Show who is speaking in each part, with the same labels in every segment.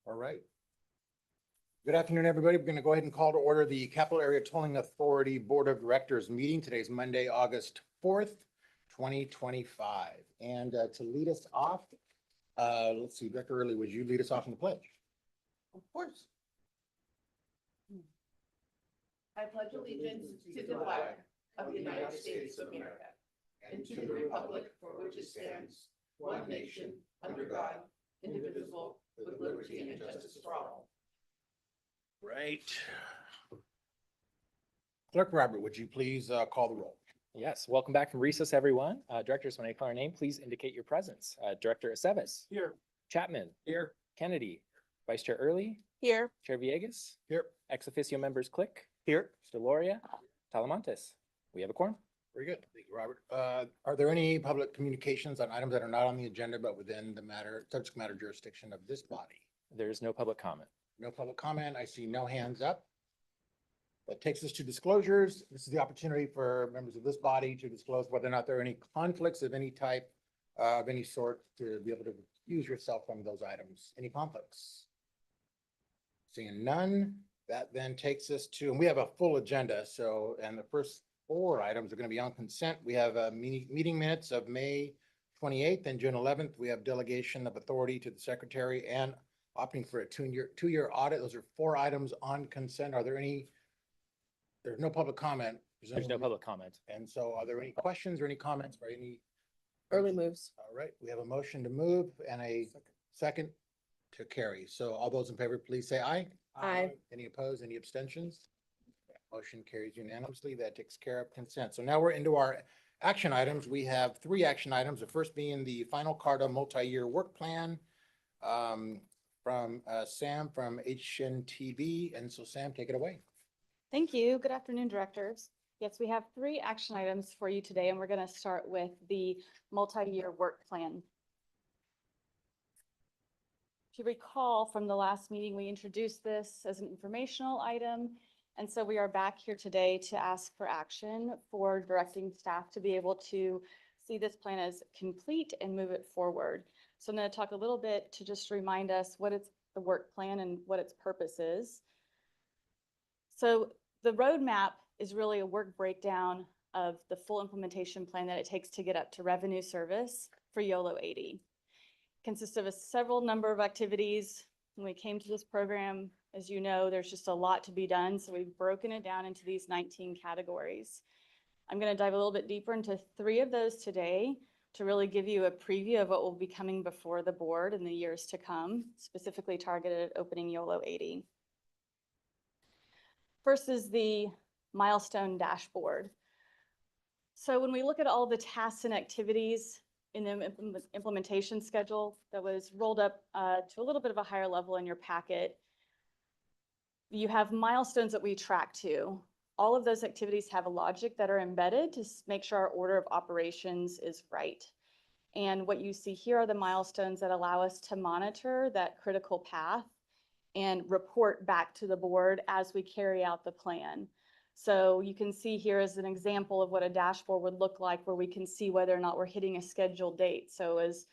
Speaker 1: All right. Good afternoon, everybody. We're going to go ahead and call to order the Capital Area Tolling Authority Board of Directors meeting. Today's Monday, August 4th, 2025. And to lead us off, let's see, Director Early, would you lead us off in the pledge?
Speaker 2: Of course. I pledge allegiance to the flag of the United States of America and to the republic for which it stands, one nation, under God, indivisible, with liberty and justice for all.
Speaker 1: Right. Clerk Robert, would you please call the roll?
Speaker 3: Yes, welcome back from recess, everyone. Directors, when I call your name, please indicate your presence. Director Aceves.
Speaker 1: Here.
Speaker 3: Chapman.
Speaker 1: Here.
Speaker 3: Kennedy. Vice Chair Early.
Speaker 2: Here.
Speaker 3: Chair Villegas.
Speaker 1: Here.
Speaker 3: Ex officio members Click.
Speaker 1: Here.
Speaker 3: Deloria. Talamontes. We have a quorum.
Speaker 1: Very good. Thank you, Robert. Are there any public communications on items that are not on the agenda but within the subject matter jurisdiction of this body?
Speaker 3: There's no public comment.
Speaker 1: No public comment. I see no hands up. That takes us to disclosures. This is the opportunity for members of this body to disclose whether or not there are any conflicts of any type, of any sort, to be able to use yourself from those items. Any conflicts? Seeing none, that then takes us to, and we have a full agenda. So, and the first 4 items are going to be on consent. We have meeting minutes of May 28th and June 11th. We have delegation of authority to the secretary and opting for a two-year audit. Those are 4 items on consent. Are there any? There's no public comment.
Speaker 3: There's no public comment.
Speaker 1: And so are there any questions or any comments by any?
Speaker 2: Early moves.
Speaker 1: All right, we have a motion to move and a second to carry. So all those in favor, please say aye.
Speaker 2: Aye.
Speaker 1: Any opposed, any abstentions? Motion carries unanimously. That takes care of consent. So now we're into our action items. We have 3 action items. The first being the final CARTA multi-year work plan from Sam from HNTV. And so Sam, take it away.
Speaker 4: Thank you. Good afternoon, directors. Yes, we have 3 action items for you today, and we're going to start with the multi-year work plan. If you recall from the last meeting, we introduced this as an informational item. And so we are back here today to ask for action for directing staff to be able to see this plan as complete and move it forward. So I'm going to talk a little bit to just remind us what it's the work plan and what its purpose is. So the roadmap is really a work breakdown of the full implementation plan that it takes to get up to revenue service for YOLO 80. It consists of several number of activities. When we came to this program, as you know, there's just a lot to be done. So we've broken it down into these 19 categories. I'm going to dive a little bit deeper into 3 of those today to really give you a preview of what will be coming before the board in the years to come, specifically targeted at opening YOLO 80. First is the milestone dashboard. So when we look at all the tasks and activities in the implementation schedule that was rolled up to a little bit of a higher level in your packet, you have milestones that we track to. All of those activities have a logic that are embedded to make sure our order of operations is right. And what you see here are the milestones that allow us to monitor that critical path and report back to the board as we carry out the plan. So you can see here as an example of what a dashboard would look like, where we can see whether or not we're hitting a scheduled date. So as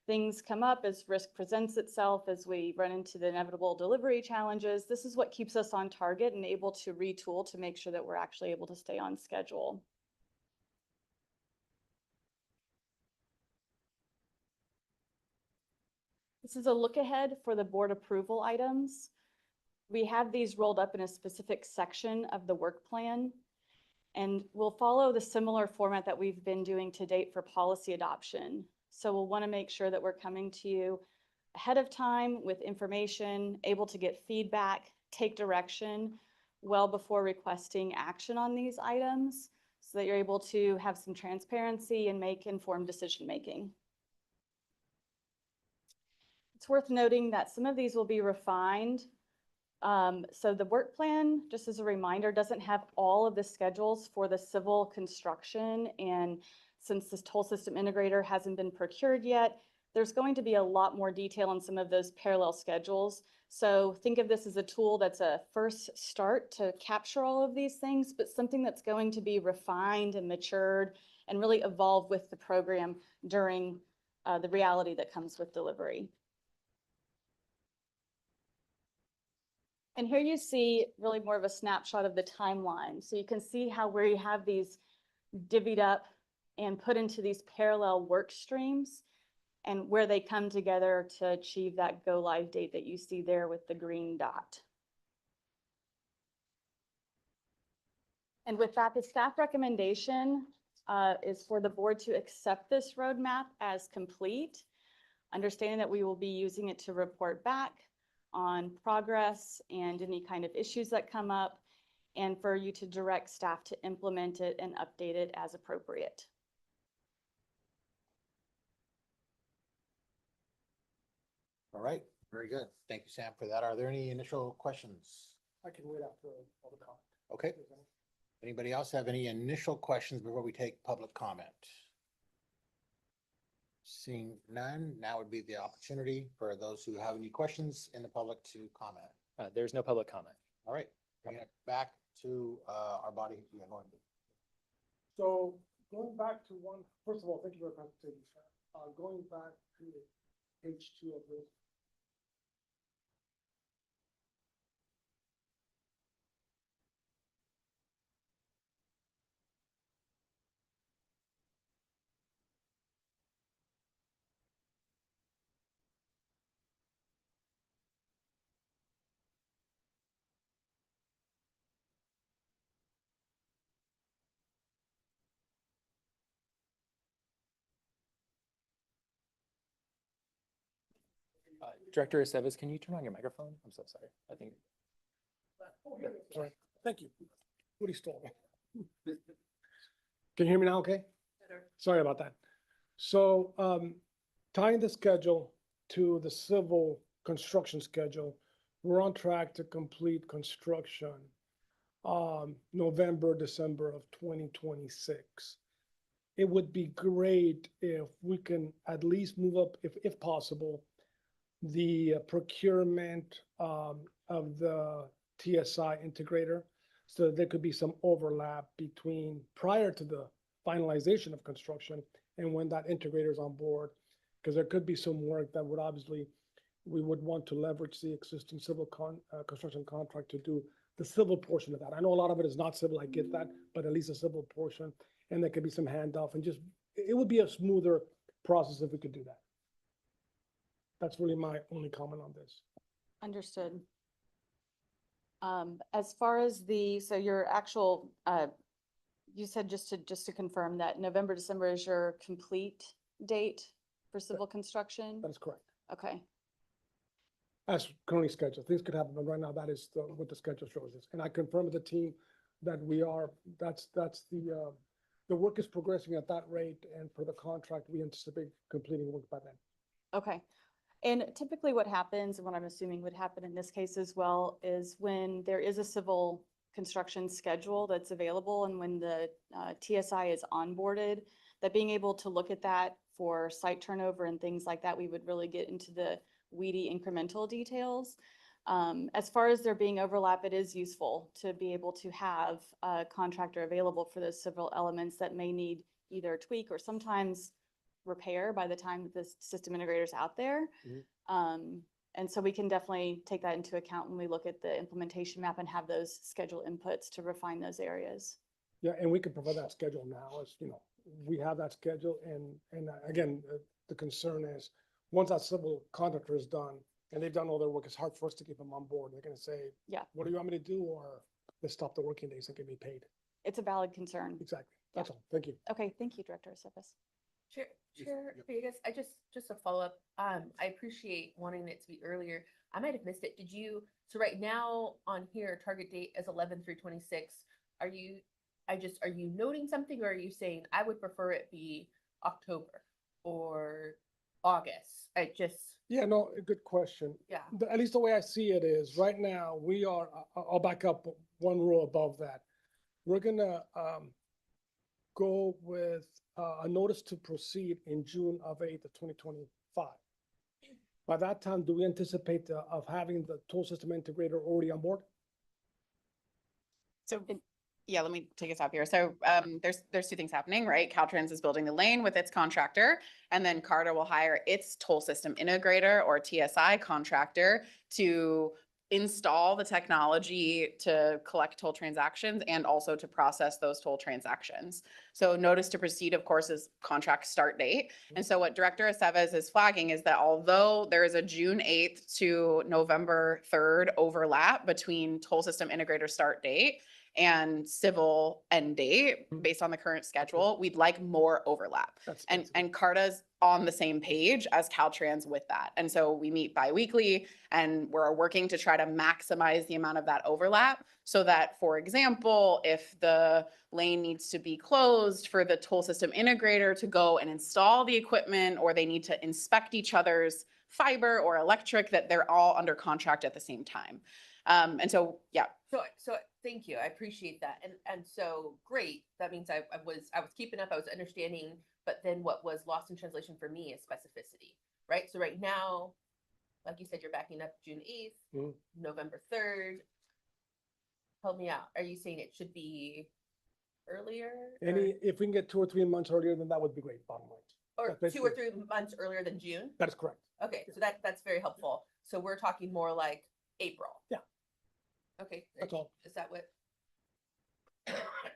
Speaker 4: things come up, as risk presents itself, as we run into the inevitable delivery challenges, this is what keeps us on target and able to retool to make sure that we're actually able to stay on schedule. This is a look ahead for the board approval items. We have these rolled up in a specific section of the work plan, and we'll follow the similar format that we've been doing to date for policy adoption. So we'll want to make sure that we're coming to you ahead of time with information, able to get feedback, take direction well before requesting action on these items so that you're able to have some transparency and make informed decision making. It's worth noting that some of these will be refined. So the work plan, just as a reminder, doesn't have all of the schedules for the civil construction, and since this toll system integrator hasn't been procured yet, there's going to be a lot more detail on some of those parallel schedules. So think of this as a tool that's a first start to capture all of these things, but something that's going to be refined and matured and really evolve with the program during the reality that comes with delivery. And here you see really more of a snapshot of the timeline. So you can see how where you have these divvied up and put into these parallel work streams and where they come together to achieve that go live date that you see there with the green dot. And with that, the staff recommendation is for the board to accept this roadmap as complete, understanding that we will be using it to report back on progress and any kind of issues that come up, and for you to direct staff to implement it and update it as appropriate.
Speaker 1: All right, very good. Thank you, Sam, for that. Are there any initial questions?
Speaker 5: I can wait after all the comment.
Speaker 1: Okay. Anybody else have any initial questions before we take public comment? Seeing none, now would be the opportunity for those who have any questions in the public to comment.
Speaker 3: There's no public comment.
Speaker 1: All right, bring it back to our body. Yeah, go ahead.
Speaker 5: So going back to one, first of all, thank you for the presentation, sir. Going back to page 2 of this.
Speaker 3: Director Aceves, can you turn on your microphone? I'm so sorry. I think.
Speaker 5: Sorry, thank you. Woody stole me. Can you hear me now, okay?
Speaker 2: Better.
Speaker 5: Sorry about that. So tying the schedule to the civil construction schedule, we're on track to complete construction November, December of 2026. It would be great if we can at least move up, if possible, the procurement of the TSI integrator, so that there could be some overlap between prior to the finalization of construction and when that integrator is on board, because there could be some work that would obviously, we would want to leverage the existing civil construction contract to do the civil portion of that. I know a lot of it is not civil, I get that, but at least a civil portion, and there could be some handoff and just, it would be a smoother process if we could do that. That's really my only comment on this.
Speaker 4: Understood. As far as so your actual, you said just to confirm that November, December is your complete date for civil construction?
Speaker 5: That is correct.
Speaker 4: Okay,
Speaker 5: As currently scheduled, things could happen, but right now that is what the schedule shows us. And I confirm with the team that we are, that's the work is progressing at that rate, and for the contract, we anticipate completing work by then.
Speaker 4: okay. And typically what happens, and what I'm assuming would happen in this case as well, is when there is a civil construction schedule that's available and when the TSI is onboarded, that being able to look at that for site turnover and things like that, we would really get into the weedy incremental details. As far as there being overlap, it is useful to be able to have a contractor available for those civil elements that may need either tweak or sometimes repair by the time that the system integrator is out there. And so we can definitely take that into account when we look at the implementation map and have those schedule inputs to refine those areas.
Speaker 5: Yeah, and we can provide that schedule now, as you know, we have that schedule, and again, the concern is, once that civil contractor is done, and they've done all their work, it's hard for us to keep them on board. They're gonna say,
Speaker 4: Yeah.
Speaker 5: what do you want me to do? Or let's stop the working days and get me paid.
Speaker 4: It's a valid concern.
Speaker 5: Exactly, that's all, thank you.
Speaker 4: Okay, thank you, Director Aceves.
Speaker 2: Chair,
Speaker 1: Yes,
Speaker 2: Chair
Speaker 1: yep.
Speaker 2: Vegas, just a follow-up. I appreciate wanting it to be earlier. I might have missed it. So right now on here, target date is 11/3/26. Are you noting something, or are you saying I would prefer it be October or August?
Speaker 5: Yeah, no, a good question.
Speaker 2: Yeah.
Speaker 5: At least the way I see it is, right now, we are, I'll back up one row above that. We're gonna go with a notice to proceed in June of 8th of 2025. By that time, do we anticipate of having the toll system integrator already on board?
Speaker 6: So, yeah, let me take us up here. So there's two things happening, right? Caltrans is building the lane with its contractor, and then CARTA will hire its toll system integrator or TSI contractor to install the technology to collect toll transactions and also to process those toll transactions. So notice to proceed, of course, is contract start date. And so what Director Aceves is flagging is that although there is a June 8th to November 3rd overlap between toll system integrator start date and civil end date, based on the current schedule, we'd like more overlap.
Speaker 5: That's
Speaker 6: And CARTA's on the same page as Caltrans with that. And so we meet biweekly and we're working to try to maximize the amount of that overlap so that, for example, if the lane needs to be closed for the toll system integrator to go and install the equipment, or they need to inspect each other's fiber or electric, that they're all under contract at the same time. And so, yeah,
Speaker 7: So thank you. I appreciate that. And so great. That means I was keeping up, I was understanding, but then what was lost in translation for me is specificity, right? So right now, like you said, you're backing up June 8th,
Speaker 5: Mhm.
Speaker 7: November 3rd. Help me out. Are you saying it should be earlier?
Speaker 5: If we can get 2 or 3 months earlier, then that would be great, bottom line.
Speaker 7: Or
Speaker 5: that's
Speaker 7: 2 or
Speaker 5: basically-
Speaker 7: 3 months earlier than June?
Speaker 5: That is correct.
Speaker 7: Okay, so that's very helpful. So we're talking more like April.
Speaker 5: Yeah.
Speaker 7: Okay.
Speaker 5: That's all.
Speaker 7: Is that what?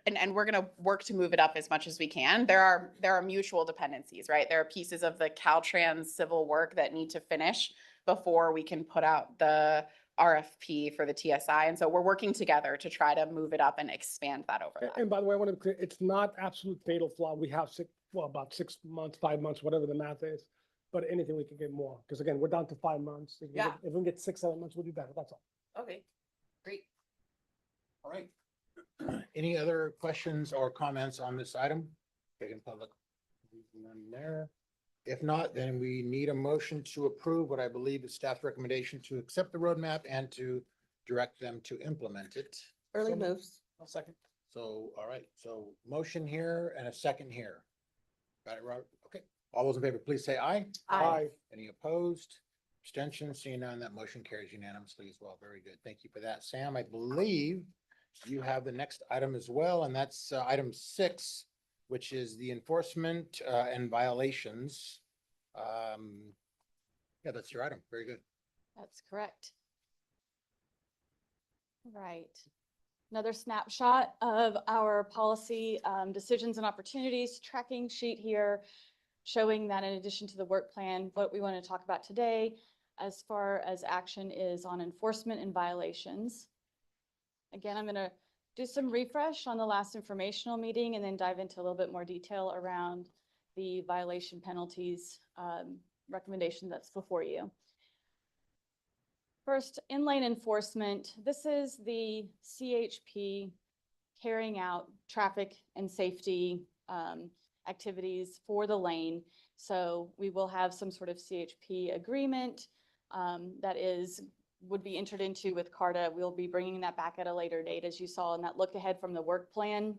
Speaker 6: and we're gonna work to move it up as much as we can. There are mutual dependencies, right? There are pieces of the Caltrans civil work that need to finish before we can put out the RFP for the TSI. And so we're working together to try to move it up and expand that overlap.
Speaker 5: And by the way, I want to be clear, it's not absolute fatal flaw. We have about 6 months, 5 months, whatever the math is. But anything we can get more, because again, we're down to 5 months.
Speaker 7: Yeah.
Speaker 5: If we can get 6, 7 months, we'll do better. That's all.
Speaker 7: Okay, great.
Speaker 1: All right. Any other questions or comments on this item? Taking public. None there. If not, then we need a motion to approve what I believe is staff's recommendation to accept the roadmap and to direct them to implement it.
Speaker 7: Early
Speaker 5: So-
Speaker 7: moves.
Speaker 5: I'll second.
Speaker 1: So, all right, so motion here and a second here. Got it, Robert? Okay. All those in favor, please say aye.
Speaker 7: Aye.
Speaker 1: Any opposed? Abstentions? Seeing none, that motion carries unanimously as well. Very good. Thank you for that, Sam. I believe you have the next item as well, and that's item 6, which is the enforcement and violations. Yeah, that's your item. Very good.
Speaker 4: That's correct. Right. Another snapshot of our policy decisions and opportunities tracking sheet here, showing that in addition to the work plan, what we want to talk about today as far as action is on enforcement and violations. Again, I'm going to do some refresh on the last informational meeting and then dive into a little bit more detail around the violation penalties recommendation that's before you. First, in-lane enforcement. This is the CHP carrying out traffic and safety activities for the lane. So we will have some sort of CHP agreement that would be entered into with CARTA. We'll be bringing that back at a later date, as you saw in that look ahead from the work plan.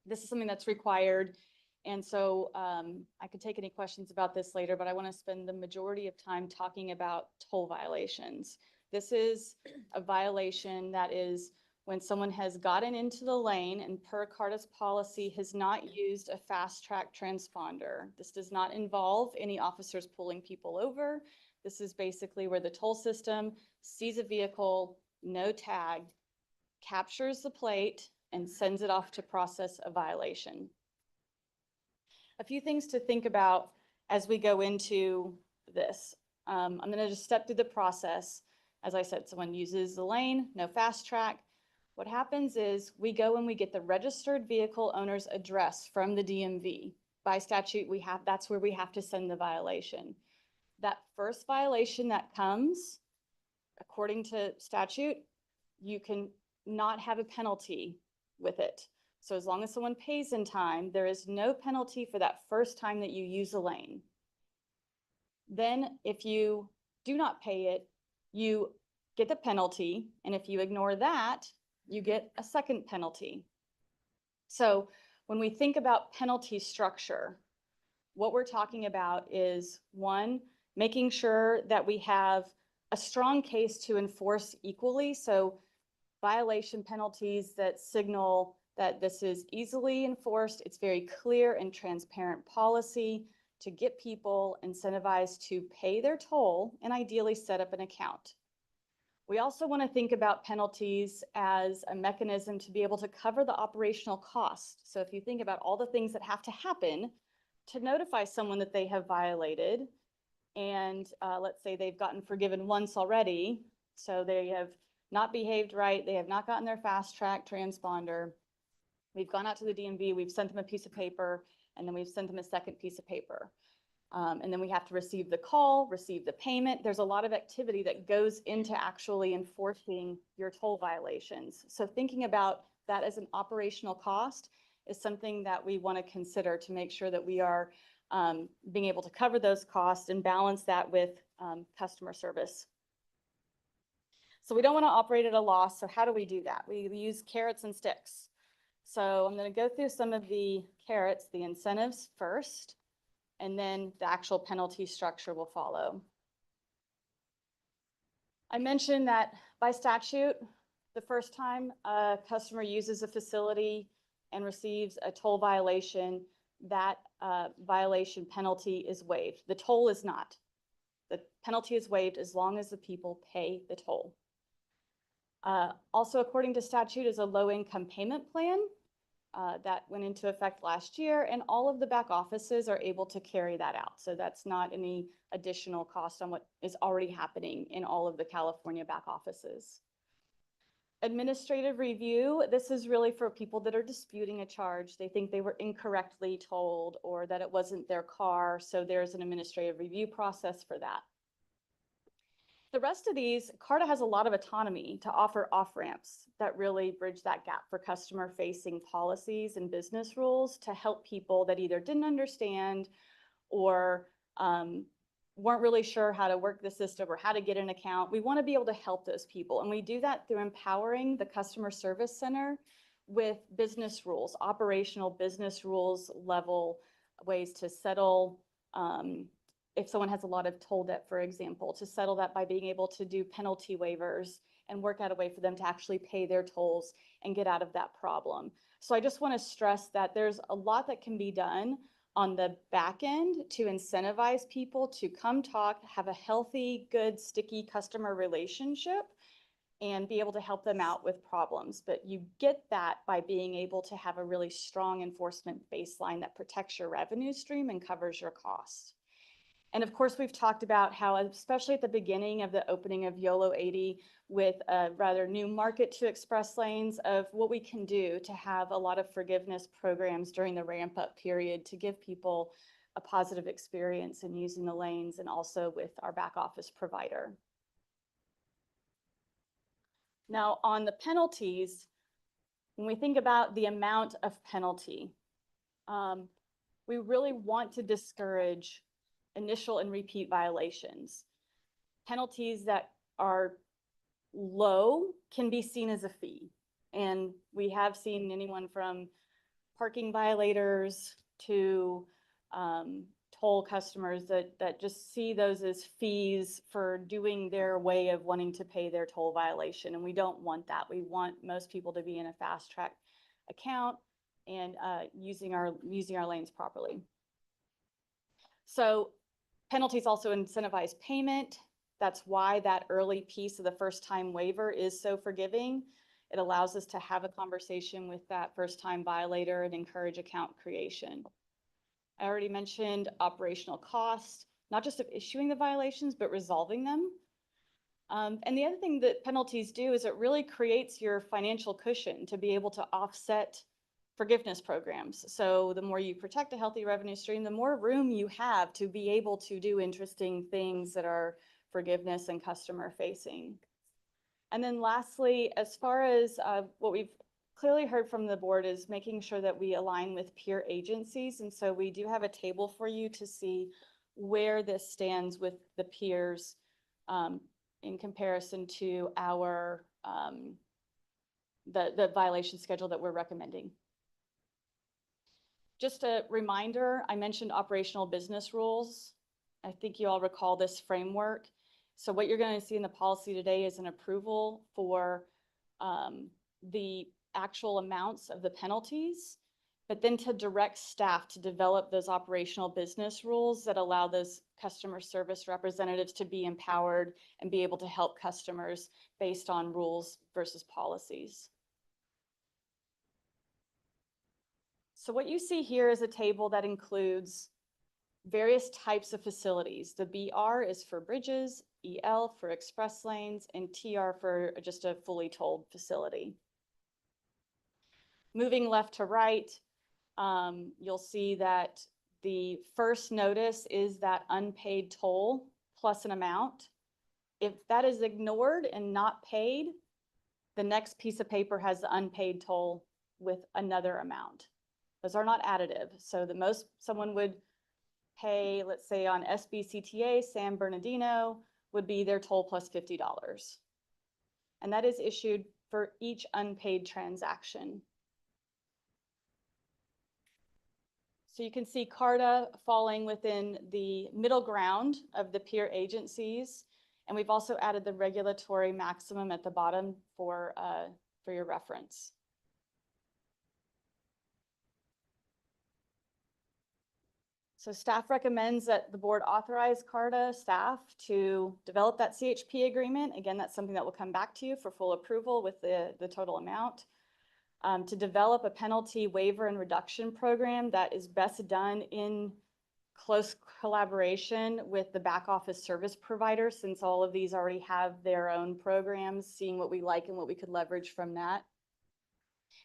Speaker 4: This is something that's required. And so I could take any questions about this later, but I want to spend the majority of time talking about toll violations. This is a violation that is when someone has gotten into the lane and per CARTA's policy has not used a fast track transponder. This does not involve any officers pulling people over. This is basically where the toll system sees a vehicle, no tag, captures the plate, and sends it off to process a violation. A few things to think about as we go into this. I'm going to just step through the process. As I said, someone uses the lane, no fast track. What happens is we go and we get the registered vehicle owner's address from the DMV. By statute, that's where we have to send the violation. That first violation that comes, according to statute, you can not have a penalty with it. So as long as someone pays in time, there is no penalty for that first time that you use a lane. Then if you do not pay it, you get the penalty. And if you ignore that, you get a second penalty. So when we think about penalty structure, what we're talking about is, one, making sure that we have a strong case to enforce equally. So violation penalties that signal that this is easily enforced. It's very clear and transparent policy to get people incentivized to pay their toll and ideally set up an account. We also want to think about penalties as a mechanism to be able to cover the operational cost. So if you think about all the things that have to happen to notify someone that they have violated, and let's say they've gotten forgiven once already, so they have not behaved right, they have not gotten their fast track transponder, we've gone out to the DMV, we've sent them a piece of paper, and then we've sent them a second piece of paper. And then we have to receive the call, receive the payment. There's a lot of activity that goes into actually enforcing your toll violations. So thinking about that as an operational cost is something that we want to consider to make sure that we are being able to cover those costs and balance that with customer service. So we don't want to operate at a loss. So how do we do that? We use carrots and sticks. So I'm going to go through some of the carrots, the incentives first, and then the actual penalty structure will follow. I mentioned that by statute, the first time a customer uses a facility and receives a toll violation, that violation penalty is waived. The toll is not. The penalty is waived as long as the people pay the toll. Also, according to statute, is a low-income payment plan that went into effect last year, and all of the back offices are able to carry that out. So that's not any additional cost on what is already happening in all of the California back offices. Administrative review, this is really for people that are disputing a charge. They think they were incorrectly told or that it wasn't their car, so there's an administrative review process for that. The rest of these, CARTA has a lot of autonomy to offer off-ramps that really bridge that gap for customer-facing policies and business rules to help people that either didn't understand or weren't really sure how to work the system or how to get an account. We want to be able to help those people, and we do that through empowering the customer service center with business rules, operational business rules level ways to settle if someone has a lot of toll debt, for example, to settle that by being able to do penalty waivers and work out a way for them to actually pay their tolls and get out of that problem. So I just want to stress that there's a lot that can be done on the back end to incentivize people to come talk, have a healthy, good, sticky customer relationship, and be able to help them out with problems. But you get that by being able to have a really strong enforcement baseline that protects your revenue stream and covers your costs. And of course, we've talked about how, especially at the beginning of the opening of YOLO 80, with a rather new market to express lanes, of what we can do to have a lot of forgiveness programs during the ramp up period to give people a positive experience in using the lanes and also with our back office provider. Now, on the penalties, when we think about the amount of penalty, we really want to discourage initial and repeat violations. Penalties that are low can be seen as a fee. And we have seen anyone from parking violators to toll customers that just see those as fees for doing their way of wanting to pay their toll violation. And we don't want that. We want most people to be in a fast track account and using our lanes properly. So penalties also incentivize payment. That's why that early piece of the first time waiver is so forgiving. It allows us to have a conversation with that first time violator and encourage account creation. I already mentioned operational cost, not just of issuing the violations, but resolving them. And the other thing that penalties do is it really creates your financial cushion to be able to offset forgiveness programs. So the more you protect a healthy revenue stream, the more room you have to be able to do interesting things that are forgiveness and customer facing. And then lastly, as far as what we've clearly heard from the board is making sure that we align with peer agencies. And so we do have a table for you to see where this stands with the peers in comparison to our the violation schedule that we're recommending. Just a reminder, I mentioned operational business rules. I think you all recall this framework. So what you're going to see in the policy today is an approval for the actual amounts of the penalties. but then to direct staff to develop those operational business rules that allow those customer service representatives to be empowered and be able to help customers based on rules versus policies. So what you see here is a table that includes various types of facilities. The BR is for bridges, EL for express lanes, and TR for just a fully tolled facility. Moving left to right, you'll see that the first notice is that unpaid toll plus an amount. If that is ignored and not paid, the next piece of paper has the unpaid toll with another amount. Those are not additive. So the most someone would pay, let's say on SBCTA, San Bernardino, would be their toll plus $50. And that is issued for each unpaid transaction. So you can see CARTA falling within the middle ground of the peer agencies. And we've also added the regulatory maximum at the bottom for your reference. So staff recommends that the board authorize CARTA staff to develop that CHP agreement. Again, that's something that will come back to you for full approval with the total amount. To develop a penalty waiver and reduction program that is best done in close collaboration with the back office service provider, since all of these already have their own programs, seeing what we like and what we could leverage from that.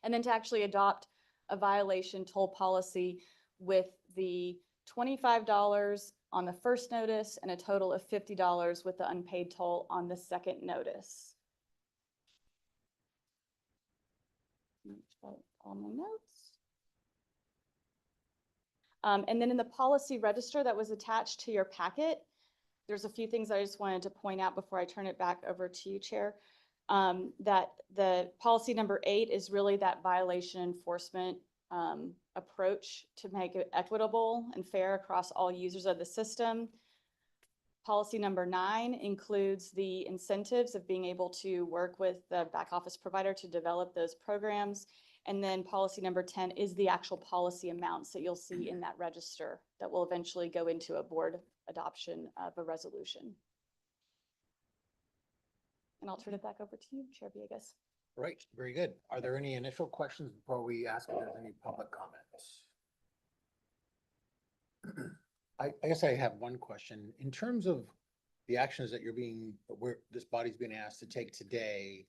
Speaker 4: And then to actually adopt a violation toll policy with the $25 on the first notice and a total of $50 with the unpaid toll on the second notice. All my notes. And then in the policy register that was attached to your packet, there's a few things I just wanted to point out before I turn it back over to you, Chair. That the policy number 8 is really that violation enforcement approach to make it equitable and fair across all users of the system. Policy number 9 includes the incentives of being able to work with the back office provider to develop those programs. And then policy number 10 is the actual policy amounts that you'll see in that register that will eventually go into a board adoption of a resolution. And I'll turn it back over to you, Chair Villegas.
Speaker 1: Right, very good. Are there any initial questions before we ask if there's any public comments? I guess I have one question. In terms of the actions that this body's being asked to take today,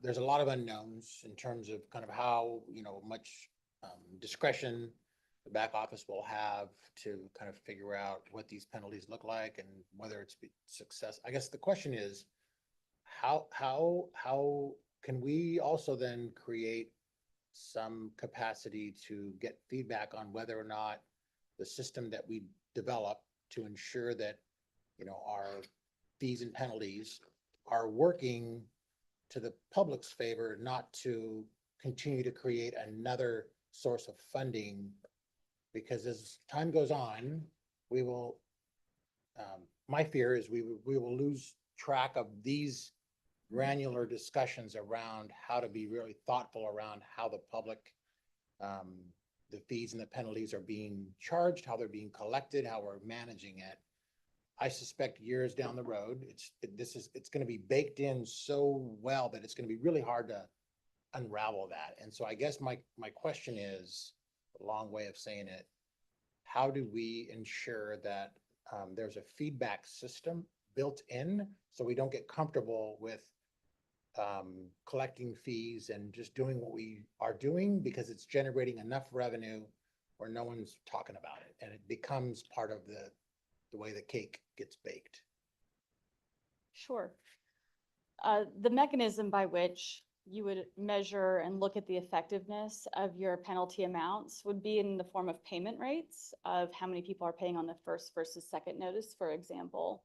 Speaker 1: there's a lot of unknowns in terms of kind of how, much discretion the back office will have to kind of figure out what these penalties look like and whether it's success. I guess the question is, how can we also then create some capacity to get feedback on whether or not the system that we develop to ensure that, our fees and penalties are working to the public's favor, not to continue to create another source of funding, because as time goes on, we will, my fear is we will lose track of these granular discussions around how to be really thoughtful around how the public, the fees and the penalties are being charged, how they're being collected, how we're managing it. I suspect years down the road, it's going to be baked in so well that it's going to be really hard to unravel that. And so I guess my question is, a long way of saying it, how do we ensure that there's a feedback system built in so we don't get comfortable with collecting fees and just doing what we are doing because it's generating enough revenue where no one's talking about it and it becomes part of the way the cake gets baked?
Speaker 4: Sure. The mechanism by which you would measure and look at the effectiveness of your penalty amounts would be in the form of payment rates of how many people are paying on the first versus second notice, for example.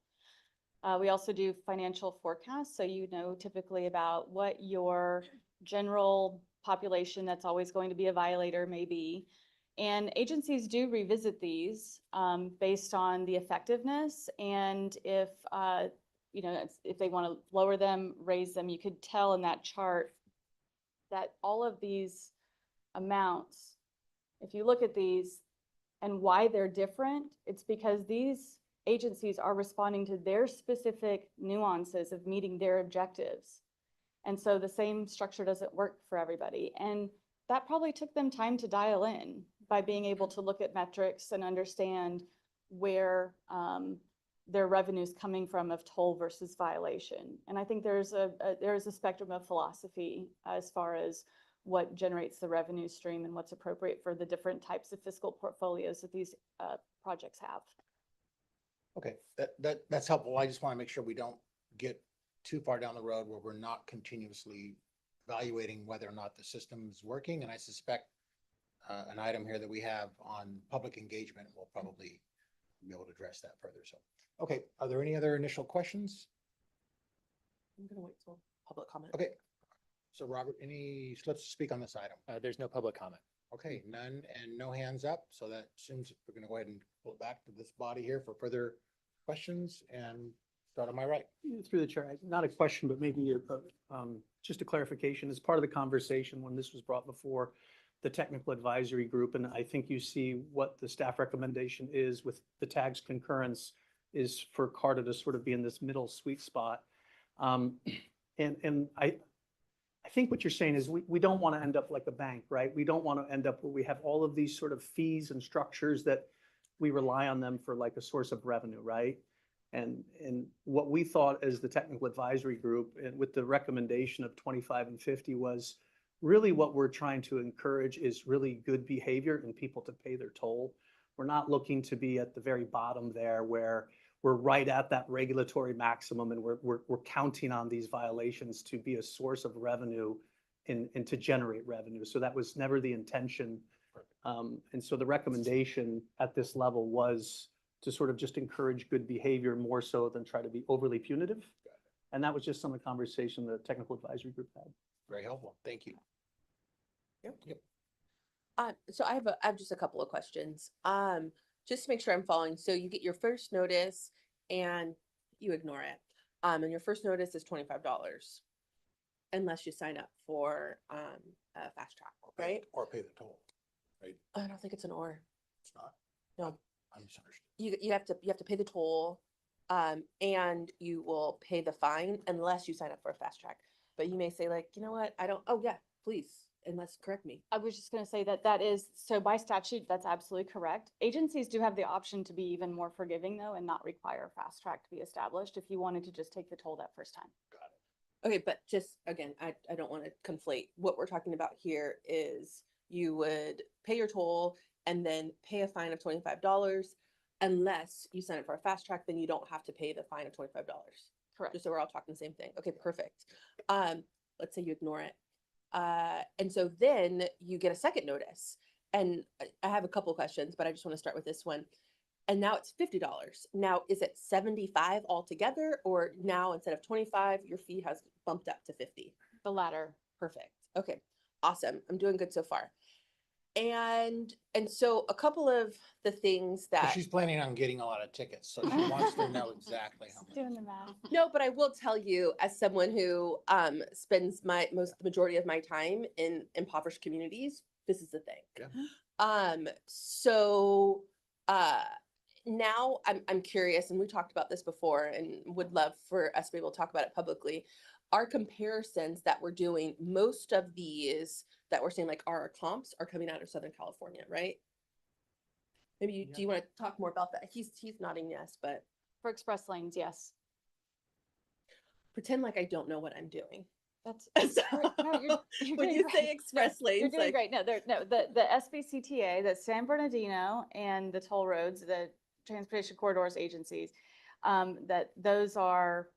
Speaker 4: We also do financial forecasts, so typically about what your general population that's always going to be a violator may be. And agencies do revisit these based on the effectiveness, and if if they want to lower them, raise them, you could tell in that chart that all of these amounts, if you look at these and why they're different, it's because these agencies are responding to their specific nuances of meeting their objectives. And so the same structure doesn't work for everybody. And that probably took them time to dial in by being able to look at metrics and understand where their revenue's coming from of toll versus violation. And I think there's a spectrum of philosophy as far as what generates the revenue stream and what's appropriate for the different types of fiscal portfolios that these projects have.
Speaker 1: Okay, that's helpful. I just want to make sure we don't get too far down the road where we're not continuously evaluating whether or not the system is working. And I suspect an item here that we have on public engagement will probably be able to address that further. So, okay, are there any other initial questions?
Speaker 7: I'm gonna wait till public comment.
Speaker 1: Okay, so Robert, let's speak on this item.
Speaker 3: There's no public comment.
Speaker 1: Okay, none and no hands up. So that assumes we're going to go ahead and pull it back to this body here for further questions and start on my right.
Speaker 8: Through the chair, not a question, but maybe just a clarification. As part of the conversation, when this was brought before the technical advisory group, and I think you see what the staff recommendation is with the TAG's concurrence is for CARTA to sort of be in this middle sweet spot. And I think what you're saying is we don't want to end up like a bank, right? We don't want to end up where we have all of these sort of fees and structures that we rely on them for like a source of revenue, right? And what we thought as the technical advisory group and with the recommendation of 25 and 50 was really what we're trying to encourage is really good behavior and people to pay their toll. We're not looking to be at the very bottom there where we're right at that regulatory maximum and we're counting on these violations to be a source of revenue and to generate revenue. So that was never the intention. And so the recommendation at this level was to sort of just encourage good behavior more so than try to be overly punitive. And that was just some of the conversation the technical advisory group had.
Speaker 1: Very helpful. Thank you.
Speaker 7: Yep. So I have just a couple of questions. Just to make sure I'm following. So you get your first notice and you ignore it. And your first notice is $25 unless you sign up for a fast track, right?
Speaker 1: Or pay the toll, right?
Speaker 7: I don't think it's an or.
Speaker 1: It's not.
Speaker 7: No.
Speaker 1: I misunderstood.
Speaker 7: You have to pay the toll, and you will pay the fine unless you sign up for a fast track. But you may say like, you know what, I don't, oh yeah, please, unless correct me.
Speaker 4: I was just going to say that is, so by statute, that's absolutely correct. Agencies do have the option to be even more forgiving though and not require fast track to be established if you wanted to just take the toll that first time.
Speaker 7: Okay, but just again, I don't want to conflate. What we're talking about here is you would pay your toll and then pay a fine of $25 unless you sign up for a fast track, then you don't have to pay the fine of $25.
Speaker 4: Correct.
Speaker 7: Just so we're all talking the same thing. Okay, perfect. Let's say you ignore it. And so then you get a second notice. And I have a couple of questions, but I just want to start with this one. And now it's $50. Now, is it 75 altogether, or now instead of 25, your fee has bumped up to 50?
Speaker 4: The latter.
Speaker 7: Perfect. Okay, awesome. I'm doing good so far. And so a couple of the things
Speaker 1: So
Speaker 7: that
Speaker 1: she's planning on getting a lot of tickets, so she wants to know exactly how much.
Speaker 4: Doing the math.
Speaker 7: no, but I will tell you, as someone who spends the majority of my time in impoverished communities, this is the thing.
Speaker 1: Yeah.
Speaker 7: So now I'm curious, and we talked about this before, and would love for us to be able to talk about it publicly. Our comparisons that we're doing, most of these that we're seeing, like our comps, are coming out of Southern California, right? Maybe do you want to talk more about that? He's nodding yes, but
Speaker 4: For express lanes, yes.
Speaker 7: pretend like I don't know what I'm doing.
Speaker 4: That's
Speaker 7: So,
Speaker 4: no, you're
Speaker 7: when
Speaker 4: doing
Speaker 7: you
Speaker 4: great.
Speaker 7: say express
Speaker 4: You're
Speaker 7: lanes,
Speaker 4: doing
Speaker 7: like
Speaker 4: great. No, the SBCTA, the San Bernardino and the toll roads, the transportation corridors agencies, that those are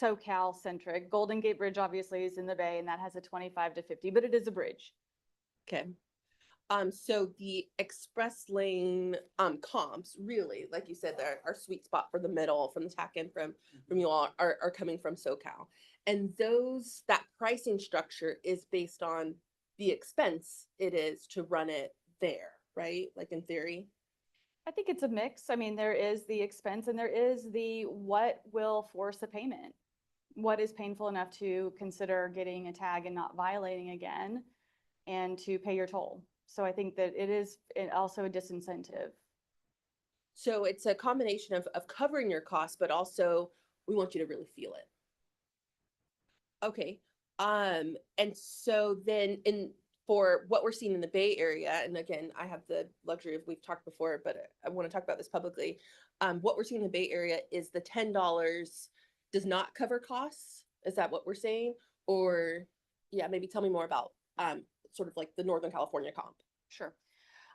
Speaker 4: SoCal centric. Golden Gate Bridge obviously is in the Bay and that has a 25 to 50, but it is a bridge.
Speaker 7: okay. So the express lane comps, really, like you said, they're our sweet spot for the middle, from the tack end from you all are coming from SoCal. And that pricing structure is based on the expense it is to run it there, right? Like in theory.
Speaker 4: I think it's a mix. I mean, there is the expense and there is the what will force a payment. What is painful enough to consider getting a tag and not violating again? and to pay your toll. So I think that it is also a disincentive.
Speaker 7: So it's a combination of covering your costs, but also we want you to really feel it. Okay. And so then for what we're seeing in the Bay Area, and again, I have the luxury of, we've talked before, but I want to talk about this publicly. What we're seeing in the Bay Area is the $10 does not cover costs. Is that what we're saying? Or yeah, maybe tell me more about sort of like the Northern California comp.
Speaker 4: Sure.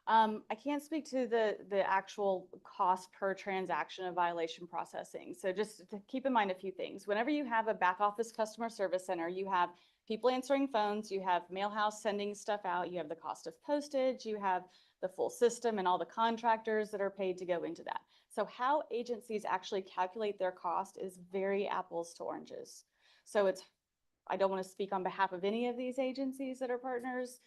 Speaker 4: I can't speak to the actual cost per transaction of violation processing. So just to keep in mind a few things. Whenever you have a back office customer service center, you have people answering phones, you have mail house sending stuff out, you have the cost of postage, you have the full system and all the contractors that are paid to go into that. So how agencies actually calculate their cost is very apples to oranges. So I don't want to speak on behalf of any of these agencies that are partners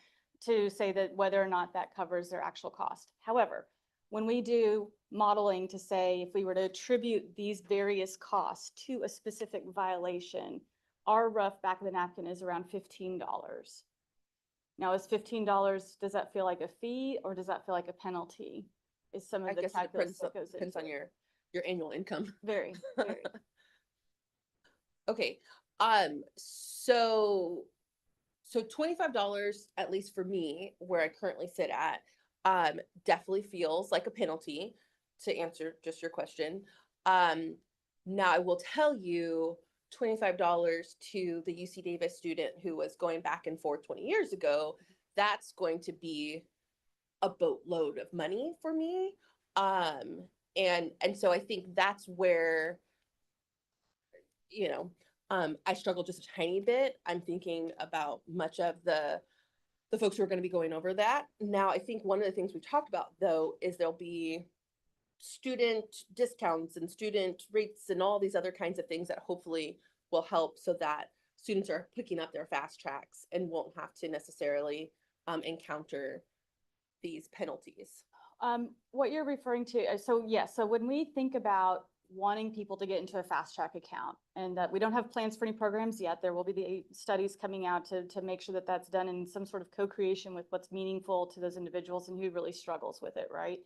Speaker 4: to say that whether or not that covers their actual cost. However, when we do modeling to say if we were to attribute these various costs to a specific violation, our rough back of the napkin is around $15. Now, is $15, does that feel like a fee or does that feel like a penalty? Is some
Speaker 7: I
Speaker 4: of the
Speaker 7: guess it
Speaker 4: calculus that goes
Speaker 7: depends
Speaker 4: into
Speaker 7: on
Speaker 4: it.
Speaker 7: your annual income.
Speaker 4: Very, very.
Speaker 7: Okay. So $25, at least for me, where I currently sit at, definitely feels like a penalty, to answer just your question. Now I will tell you $25 to the UC Davis student who was going back and forth 20 years ago, that's going to be a boatload of money for me. And so I think that's where, I struggle just a tiny bit. I'm thinking about much of the folks who are going to be going over that. Now, I think one of the things we talked about though is there'll be student discounts and student rates and all these other kinds of things that hopefully will help so that students are picking up their fast tracks and won't have to necessarily encounter these penalties.
Speaker 4: What you're referring to, so yes, so when we think about wanting people to get into a fast track account, and that we don't have plans for any programs yet, there will be the studies coming out to make sure that that's done in some sort of co-creation with what's meaningful to those individuals and who really struggles with it, right?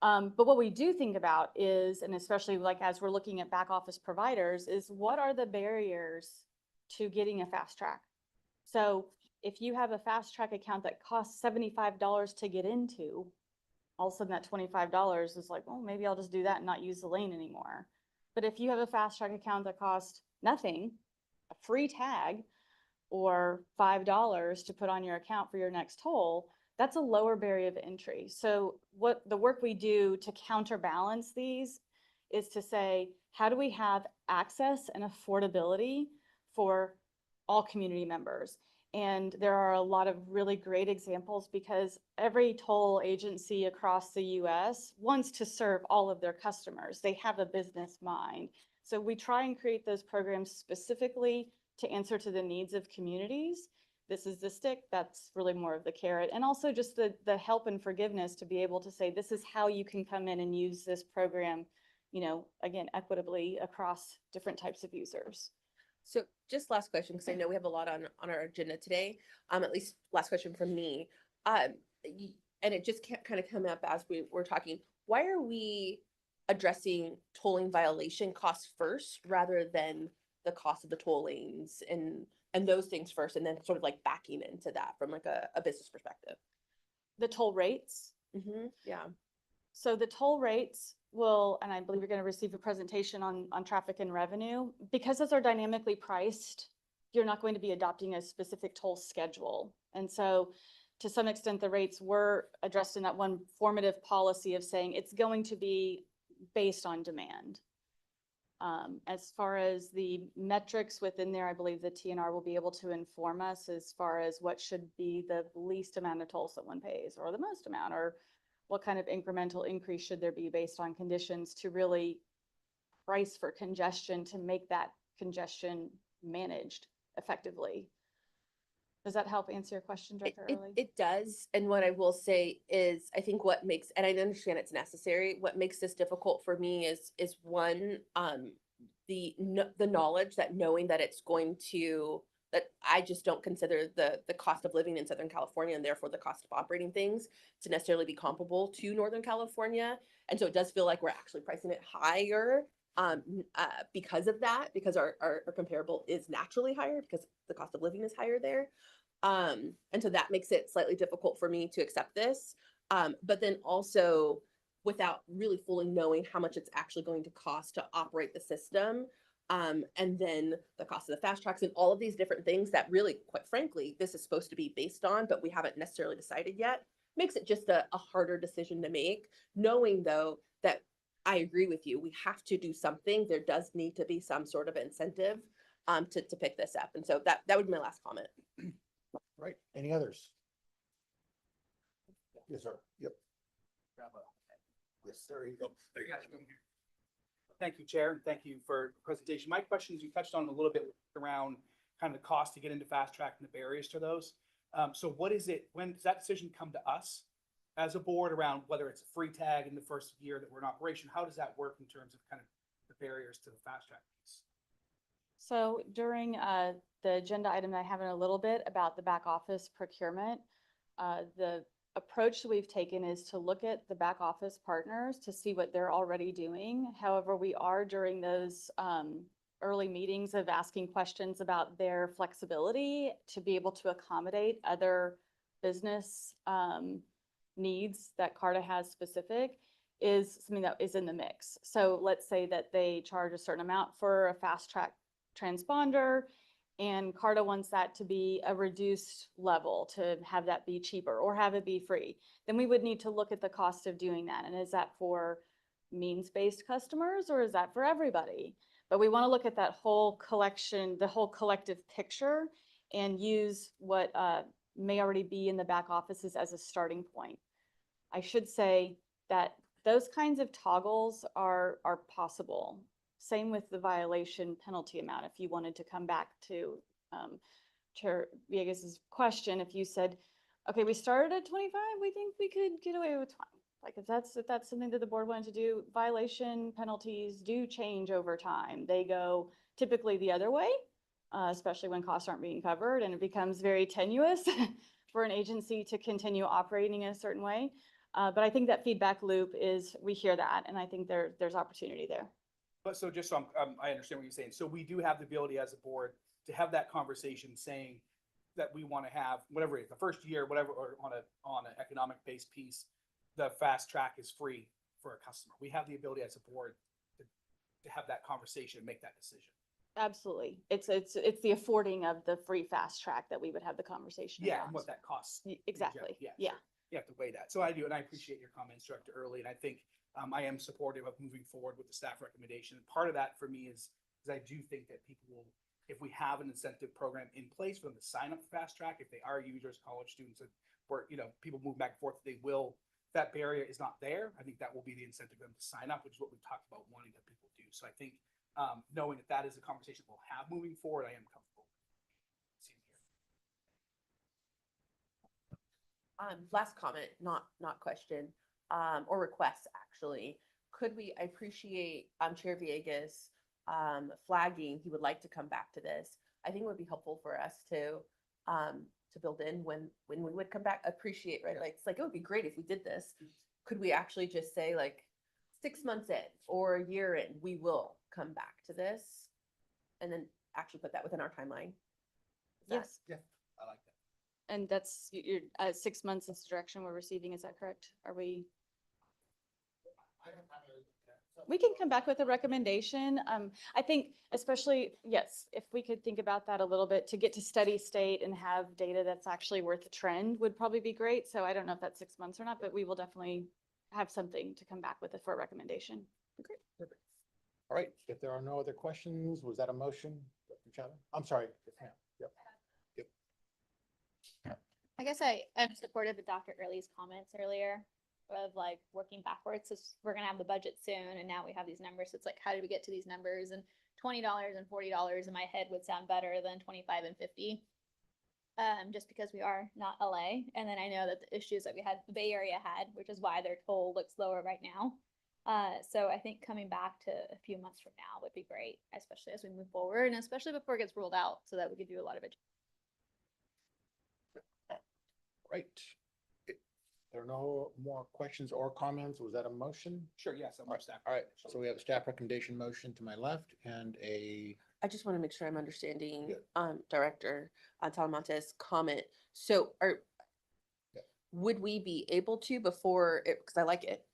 Speaker 4: But what we do think about is, and especially like as we're looking at back office providers, is what are the barriers to getting a fast track? So if you have a fast track account that costs $75 to get into, all of a sudden that $25 is like, well, maybe I'll just do that and not use the lane anymore. But if you have a fast track account that costs nothing, a free tag, or $5 to put on your account for your next toll, that's a lower barrier of entry. So what the work we do to counterbalance these is to say, how do we have access and affordability for all community members? And there are a lot of really great examples because every toll agency across the US wants to serve all of their customers. They have a business mind. So we try and create those programs specifically to answer to the needs of communities. This is the stick, that's really more of the carrot. And also just the help and forgiveness to be able to say, this is how you can come in and use this program, again, equitably across different types of users.
Speaker 7: So just last question, because I know we have a lot on our agenda today, at least last question from me. And it just can't kind of come up as we're talking. Why are we addressing tolling violation costs first rather than the cost of the toll lanes and those things first, and then sort of like backing into that from like a business perspective?
Speaker 4: The toll rates.
Speaker 7: Yeah.
Speaker 4: So the toll rates will, and I believe you're going to receive a presentation on traffic and revenue. Because those are dynamically priced, you're not going to be adopting a specific toll schedule. And so to some extent, the rates were addressed in that one formative policy of saying it's going to be based on demand. As far as the metrics within there, I believe the TNR will be able to inform us as far as what should be the least amount of toll someone pays or the most amount, or what kind of incremental increase should there be based on conditions to really price for congestion to make that congestion managed effectively. Does that help answer your question, Director Early?
Speaker 7: It does. And what I will say is, I think what makes, and I understand it's necessary, what makes this difficult for me is one, the knowledge that knowing that it's going to that I just don't consider the cost of living in Southern California and therefore the cost of operating things to necessarily be comparable to Northern California. And so it does feel like we're actually pricing it higher because of that, because our comparable is naturally higher because the cost of living is higher there. And so that makes it slightly difficult for me to accept this. But then also without really fully knowing how much it's actually going to cost to operate the system. And then the cost of the fast tracks and all of these different things that really, quite frankly, this is supposed to be based on, but we haven't necessarily decided yet, makes it just a harder decision to make, knowing though that I agree with you, we have to do something. There does need to be some sort of incentive to pick this up. And so that would be my last comment.
Speaker 1: Right, any others? Yes, sir. Yep. Yes, there you go.
Speaker 9: Thank you, Chair, and thank you for the presentation. My questions, you touched on a little bit around kind of the cost to get into fast track and the barriers to those. So what is it, when does that decision come to us as a board around whether it's a free tag in the first year that we're in operation? How does that work in terms of kind of the barriers to the fast track piece?
Speaker 4: So during the agenda item, I have in a little bit about the back office procurement. The approach that we've taken is to look at the back office partners to see what they're already doing. However, we are during those early meetings of asking questions about their flexibility to be able to accommodate other business needs that CARTA has specific is something that is in the mix. So let's say that they charge a certain amount for a fast track transponder and CARTA wants that to be a reduced level, to have that be cheaper or have it be free. Then we would need to look at the cost of doing that. And is that for means-based customers or is that for everybody? But we want to look at that whole collection, the whole collective picture, and use what may already be in the back offices as a starting point. I should say that those kinds of toggles are possible. Same with the violation penalty amount. If you wanted to come back to Chair Villegas's question, if you said, okay, we started at 25, we think we could get away with 20. Like if that's something that the board wanted to do, violation penalties do change over time. They go typically the other way, especially when costs aren't being covered, and it becomes very tenuous for an agency to continue operating in a certain way. But I think that feedback loop is, we hear that, and I think there's opportunity there.
Speaker 9: But so just so I understand what you're saying. So we do have the ability as a board to have that conversation saying that we want to have whatever it is, the first year, whatever, or on an economic based piece, the fast track is free for a customer. We have the ability as a board to have that conversation and make that decision.
Speaker 4: Absolutely. It's the affording of the free fast track that we would have the conversation
Speaker 9: Yeah,
Speaker 4: around.
Speaker 9: and what that costs.
Speaker 4: Exactly.
Speaker 9: Yeah.
Speaker 4: Yeah.
Speaker 9: So you have to weigh that. So I do, and I appreciate your comments, Director Early, and I think I am supportive of moving forward with the staff recommendation. And part of that for me is I do think that people will, if we have an incentive program in place for them to sign up for fast track, if they are users, college students, or people move back and forth, they will. If that barrier is not there, I think that will be the incentive for them to sign up, which is what we've talked about wanting that people do. So I think knowing that that is a conversation we'll have moving forward, I am comfortable.
Speaker 7: Last comment, not question, or request actually. Could we, I appreciate Chair Villegas flagging he would like to come back to this. I think it would be helpful for us to build in when we would come back. Appreciate, right? Like it's like, it would be great if we did this. Could we actually just say like 6 months in or a year in, we will come back to this, and then actually put that within our timeline?
Speaker 4: Yes.
Speaker 9: Yeah, I like that.
Speaker 4: And that's your 6 months is the direction we're receiving. Is that correct? Are we? We can come back with a recommendation. I think especially, yes, if we could think about that a little bit to get to steady state and have data that's actually worth the trend would probably be great. So I don't know if that's 6 months or not, but we will definitely have something to come back with for a recommendation.
Speaker 1: Great. Perfect. All right, if there are no other questions, was that a motion? Dr. Chatterton? I'm sorry. Yes, ma'am. Yep.
Speaker 10: I guess I am supportive of Dr. Early's comments earlier of like working backwards. So we're gonna have the budget soon, and now we have these numbers. So it's like, how did we get to these numbers? And $20 and $40 in my head would sound better than 25 and 50. Just because we are not LA. And then I know that the issues that we had, the Bay Area had, which is why their toll looks lower right now. So I think coming back to a few months from now would be great, especially as we move forward and especially before it gets rolled out so that we could do a lot of it.
Speaker 1: Right. There are no more questions or comments. Was that a motion?
Speaker 9: Sure, yes, I'm staff.
Speaker 1: All right, so we have a staff recommendation motion to my left and a,
Speaker 7: I just want to make sure I'm understanding,
Speaker 1: Yeah.
Speaker 7: Director Talamantes' comment. So
Speaker 1: Yeah.
Speaker 7: would we be able to before it, because I like it.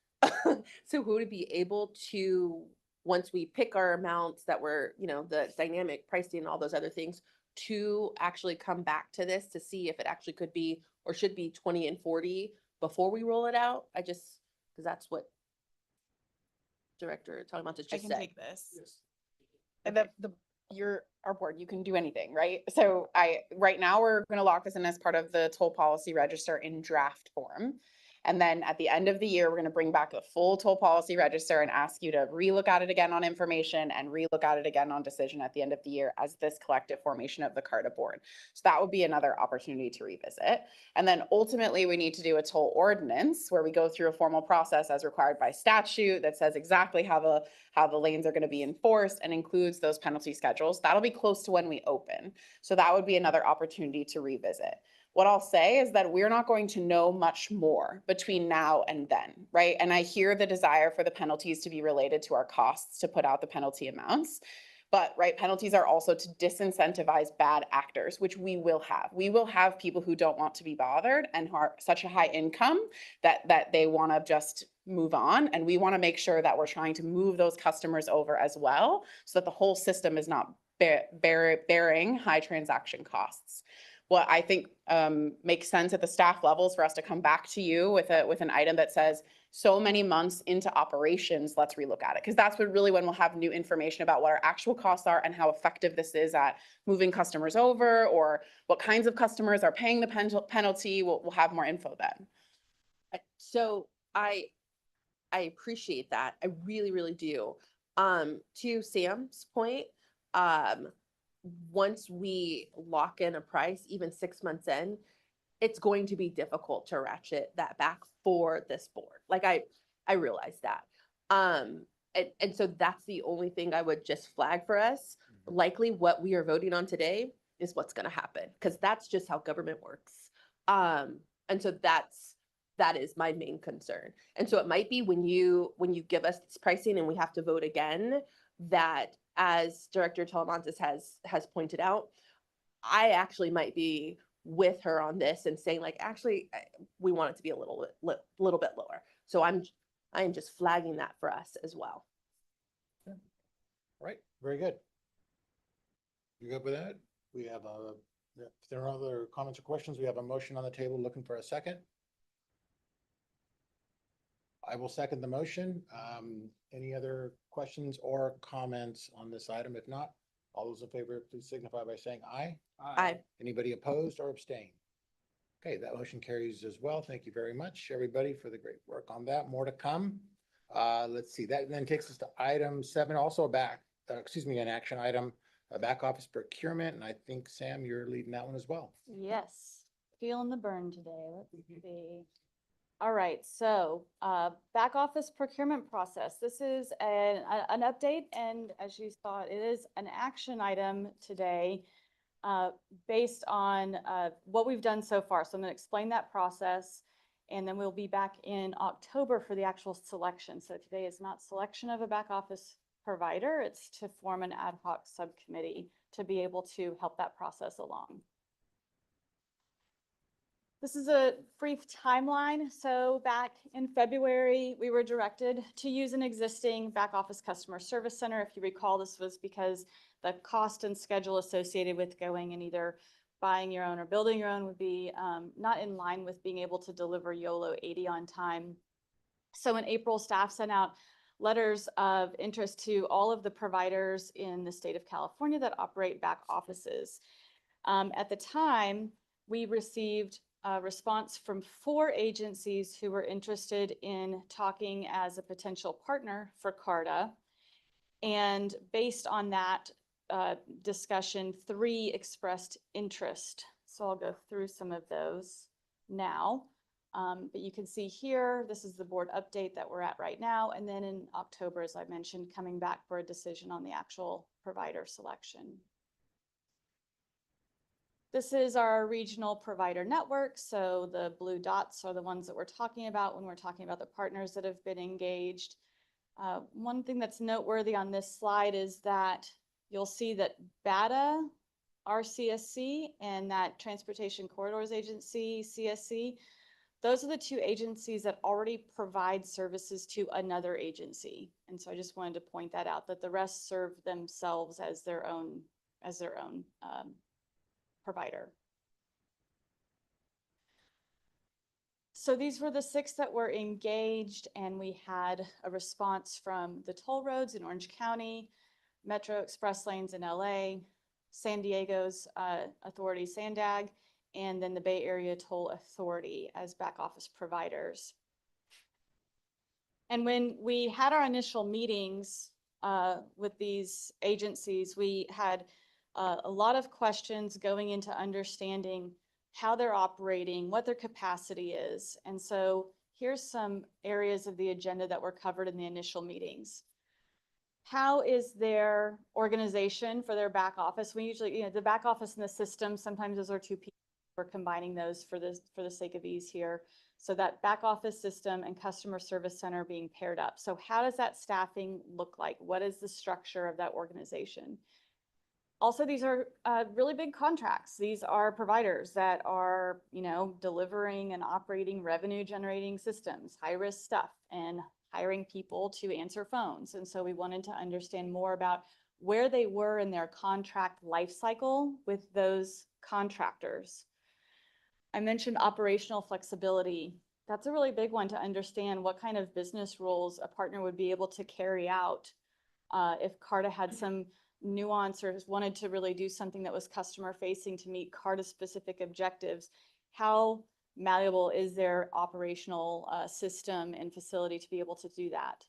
Speaker 7: So would we be able to, once we pick our amounts that were, the dynamic pricing and all those other things, to actually come back to this to see if it actually could be or should be 20 and 40 before we roll it out? Because that's what Director Talamantes
Speaker 6: I
Speaker 7: just
Speaker 6: can
Speaker 7: said.
Speaker 6: take this. And you're our board, you can do anything, right? So right now, we're gonna lock this in as part of the toll policy register in draft form. And then at the end of the year, we're gonna bring back the full toll policy register and ask you to relook at it again on information and relook at it again on decision at the end of the year as this collective formation of the CARTA board. So that would be another opportunity to revisit. And then ultimately, we need to do a toll ordinance where we go through a formal process as required by statute that says exactly how the lanes are going to be enforced and includes those penalty schedules. That'll be close to when we open. So that would be another opportunity to revisit. What I'll say is that we're not going to know much more between now and then, right? And I hear the desire for the penalties to be related to our costs to put out the penalty amounts. But, right, penalties are also to disincentivize bad actors, which we will have. We will have people who don't want to be bothered and are such a high income that they want to just move on. And we want to make sure that we're trying to move those customers over as well, so that the whole system is not bearing high transaction costs. What I think makes sense at the staff levels for us to come back to you with an item that says, so many months into operations, let's relook at it. Because that's when we'll have new information about what our actual costs are and how effective this is at moving customers over, or what kinds of customers are paying the penalty. We'll have more info then.
Speaker 7: So I appreciate that. I really, really do. To Sam's point, once we lock in a price, even 6 months in, it's going to be difficult to ratchet that back for this board. Like I realize that. And so that's the only thing I would just flag for us. Likely what we are voting on today is what's going to happen, because that's just how government works. And so that is my main concern. And so it might be when you give us this pricing and we have to vote again, that, as Director Talamantes has pointed out, I actually might be with her on this and saying, like, actually, we want it to be a little bit lower. So I am just flagging that for us as well.
Speaker 1: right, very good. You good with that? We have if there are other comments or questions, we have a motion on the table looking for a second. I will second the motion. Any other questions or comments on this item? If not, all those in favor, please signify by saying aye.
Speaker 7: Aye.
Speaker 1: Anybody opposed or abstain? Okay, that motion carries as well. Thank you very much, everybody, for the great work on that. More to come. Let's see, that then takes us to item 7, also an action item, back office procurement. And I think, Sam, you're leading that one as well.
Speaker 4: Yes, feeling the burn today. Let's see. All right, so back office procurement process. This is an update, and as you saw, it is an action item today based on what we've done so far. So I'm going to explain that process, and then we'll be back in October for the actual selection. So today is not selection of a back office provider, it's to form an ad hoc subcommittee to be able to help that process along. This is a brief timeline. So back in February, we were directed to use an existing back office customer service center. If you recall, this was because the cost and schedule associated with going and either buying your own or building your own would be not in line with being able to deliver YOLO 80 on time. So in April, staff sent out letters of interest to all of the providers in the state of California that operate back offices. At the time, we received a response from 4 agencies who were interested in talking as a potential partner for CARTA. And based on that discussion, 3 expressed interest. So I'll go through some of those now. But you can see here, this is the board update that we're at right now. And then in October, as I mentioned, coming back for a decision on the actual provider selection. This is our regional provider network. So the blue dots are the ones that we're talking about when we're talking about the partners that have been engaged. One thing that's noteworthy on this slide is that you'll see that BATA, RCSC, and that Transportation Corridors Agency, CSC, those are the two agencies that already provide services to another agency. And so I just wanted to point that out, that the rest serve themselves as their own provider. So these were the 6 that were engaged, and we had a response from the toll roads in Orange County, Metro Express Lanes in LA, San Diego's authority, SANDAG, and then the Bay Area Toll Authority as back office providers. And when we had our initial meetings with these agencies, we had a lot of questions going into understanding how they're operating, what their capacity is. And so here's some areas of the agenda that were covered in the initial meetings. How is their organization for their back office? We usually, the back office and the system, sometimes those are two people. We're combining those for the sake of ease here. So that back office system and customer service center being paired up. So how does that staffing look like? What is the structure of that organization? Also, these are really big contracts. These are providers that are, delivering and operating revenue generating systems, high risk stuff, and hiring people to answer phones. And so we wanted to understand more about where they were in their contract life cycle with those contractors. I mentioned operational flexibility. That's a really big one to understand what kind of business roles a partner would be able to carry out if CARTA had some nuance or wanted to really do something that was customer facing to meet CARTA specific objectives. How malleable is their operational system and facility to be able to do that?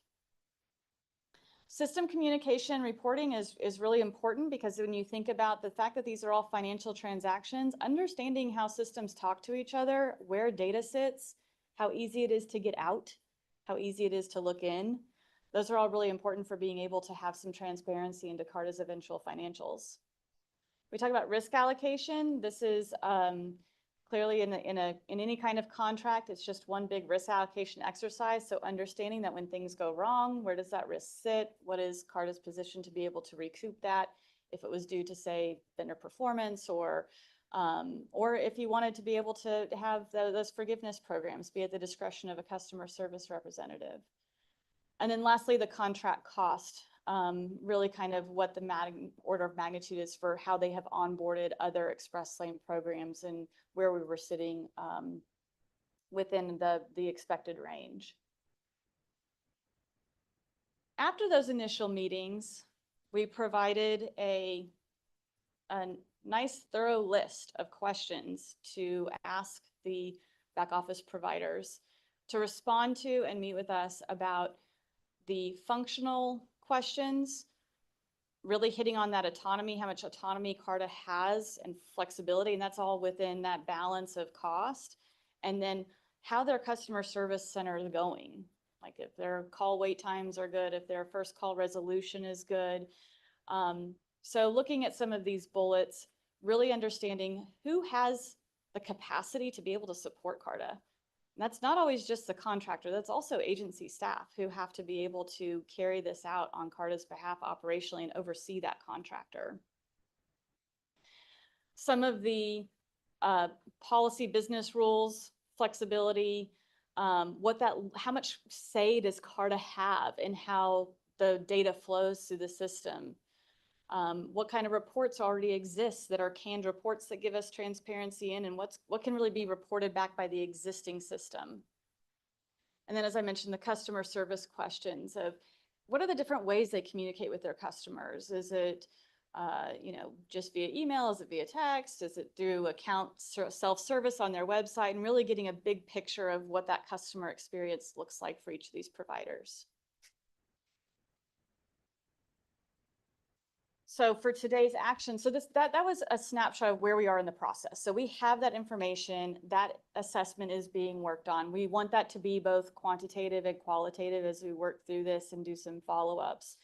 Speaker 4: System communication reporting is really important, because when you think about the fact that these are all financial transactions, understanding how systems talk to each other, where data sits, how easy it is to get out, how easy it is to look in, those are all really important for being able to have some transparency into CARTA's eventual financials. We talk about risk allocation. This is clearly in any kind of contract, it's just one big risk allocation exercise. So understanding that when things go wrong, where does that risk sit? What is CARTA's position to be able to recoup that if it was due to, say, vendor performance, or if you wanted to be able to have those forgiveness programs be at the discretion of a customer service representative. And then lastly, the contract cost, really kind of what the order of magnitude is for how they have onboarded other express lane programs and where we were sitting within the expected range. After those initial meetings, we provided a nice thorough list of questions to ask the back office providers to respond to and meet with us about the functional questions, really hitting on that autonomy, how much autonomy CARTA has and flexibility, and that's all within that balance of cost. And then how their customer service center is going, like if their call wait times are good, if their first call resolution is good. So looking at some of these bullets, really understanding who has the capacity to be able to support CARTA. And that's not always just the contractor, that's also agency staff who have to be able to carry this out on CARTA's behalf operationally and oversee that contractor. Some of the policy business rules, flexibility, how much say does CARTA have in how the data flows through the system? What kind of reports already exist that are canned reports that give us transparency in, and what can really be reported back by the existing system? And then, as I mentioned, the customer service questions of what are the different ways they communicate with their customers? Is it just via email? Is it via text? Is it through account self-service on their website? And really getting a big picture of what that customer experience looks like for each of these providers. So for today's action, so that was a snapshot of where we are in the process. So we have that information, that assessment is being worked on. We want that to be both quantitative and qualitative as we work through this and do some follow-ups.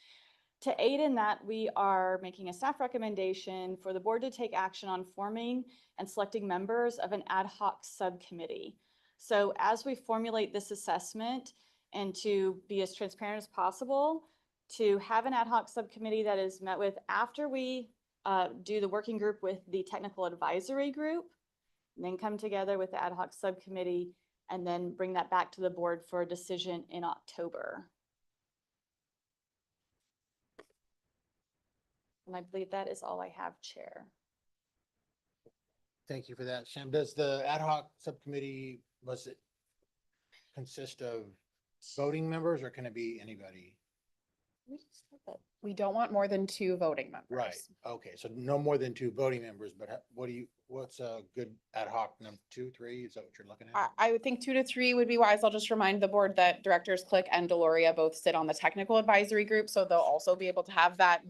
Speaker 4: To aid in that, we are making a staff recommendation for the board to take action on forming and selecting members of an ad hoc subcommittee. So as we formulate this assessment and to be as transparent as possible, to have an ad hoc subcommittee that is met with after we do the working group with the technical advisory group, and then come together with the ad hoc subcommittee, and then bring that back to the board for a decision in October. And I believe that is all I have, Chair.
Speaker 1: Thank you for that, Shem. Does the ad hoc subcommittee, was it consist of voting members or can it be anybody?
Speaker 6: We don't want more than 2 voting members.
Speaker 1: Right, okay, so no more than 2 voting members, but what's a good ad hoc number, 2, 3, is that what you're looking at?
Speaker 6: I would think 2 to 3 would be wise. I'll just remind the board that Directors Click and Deloria both sit on the technical advisory group, so they'll also be able to have that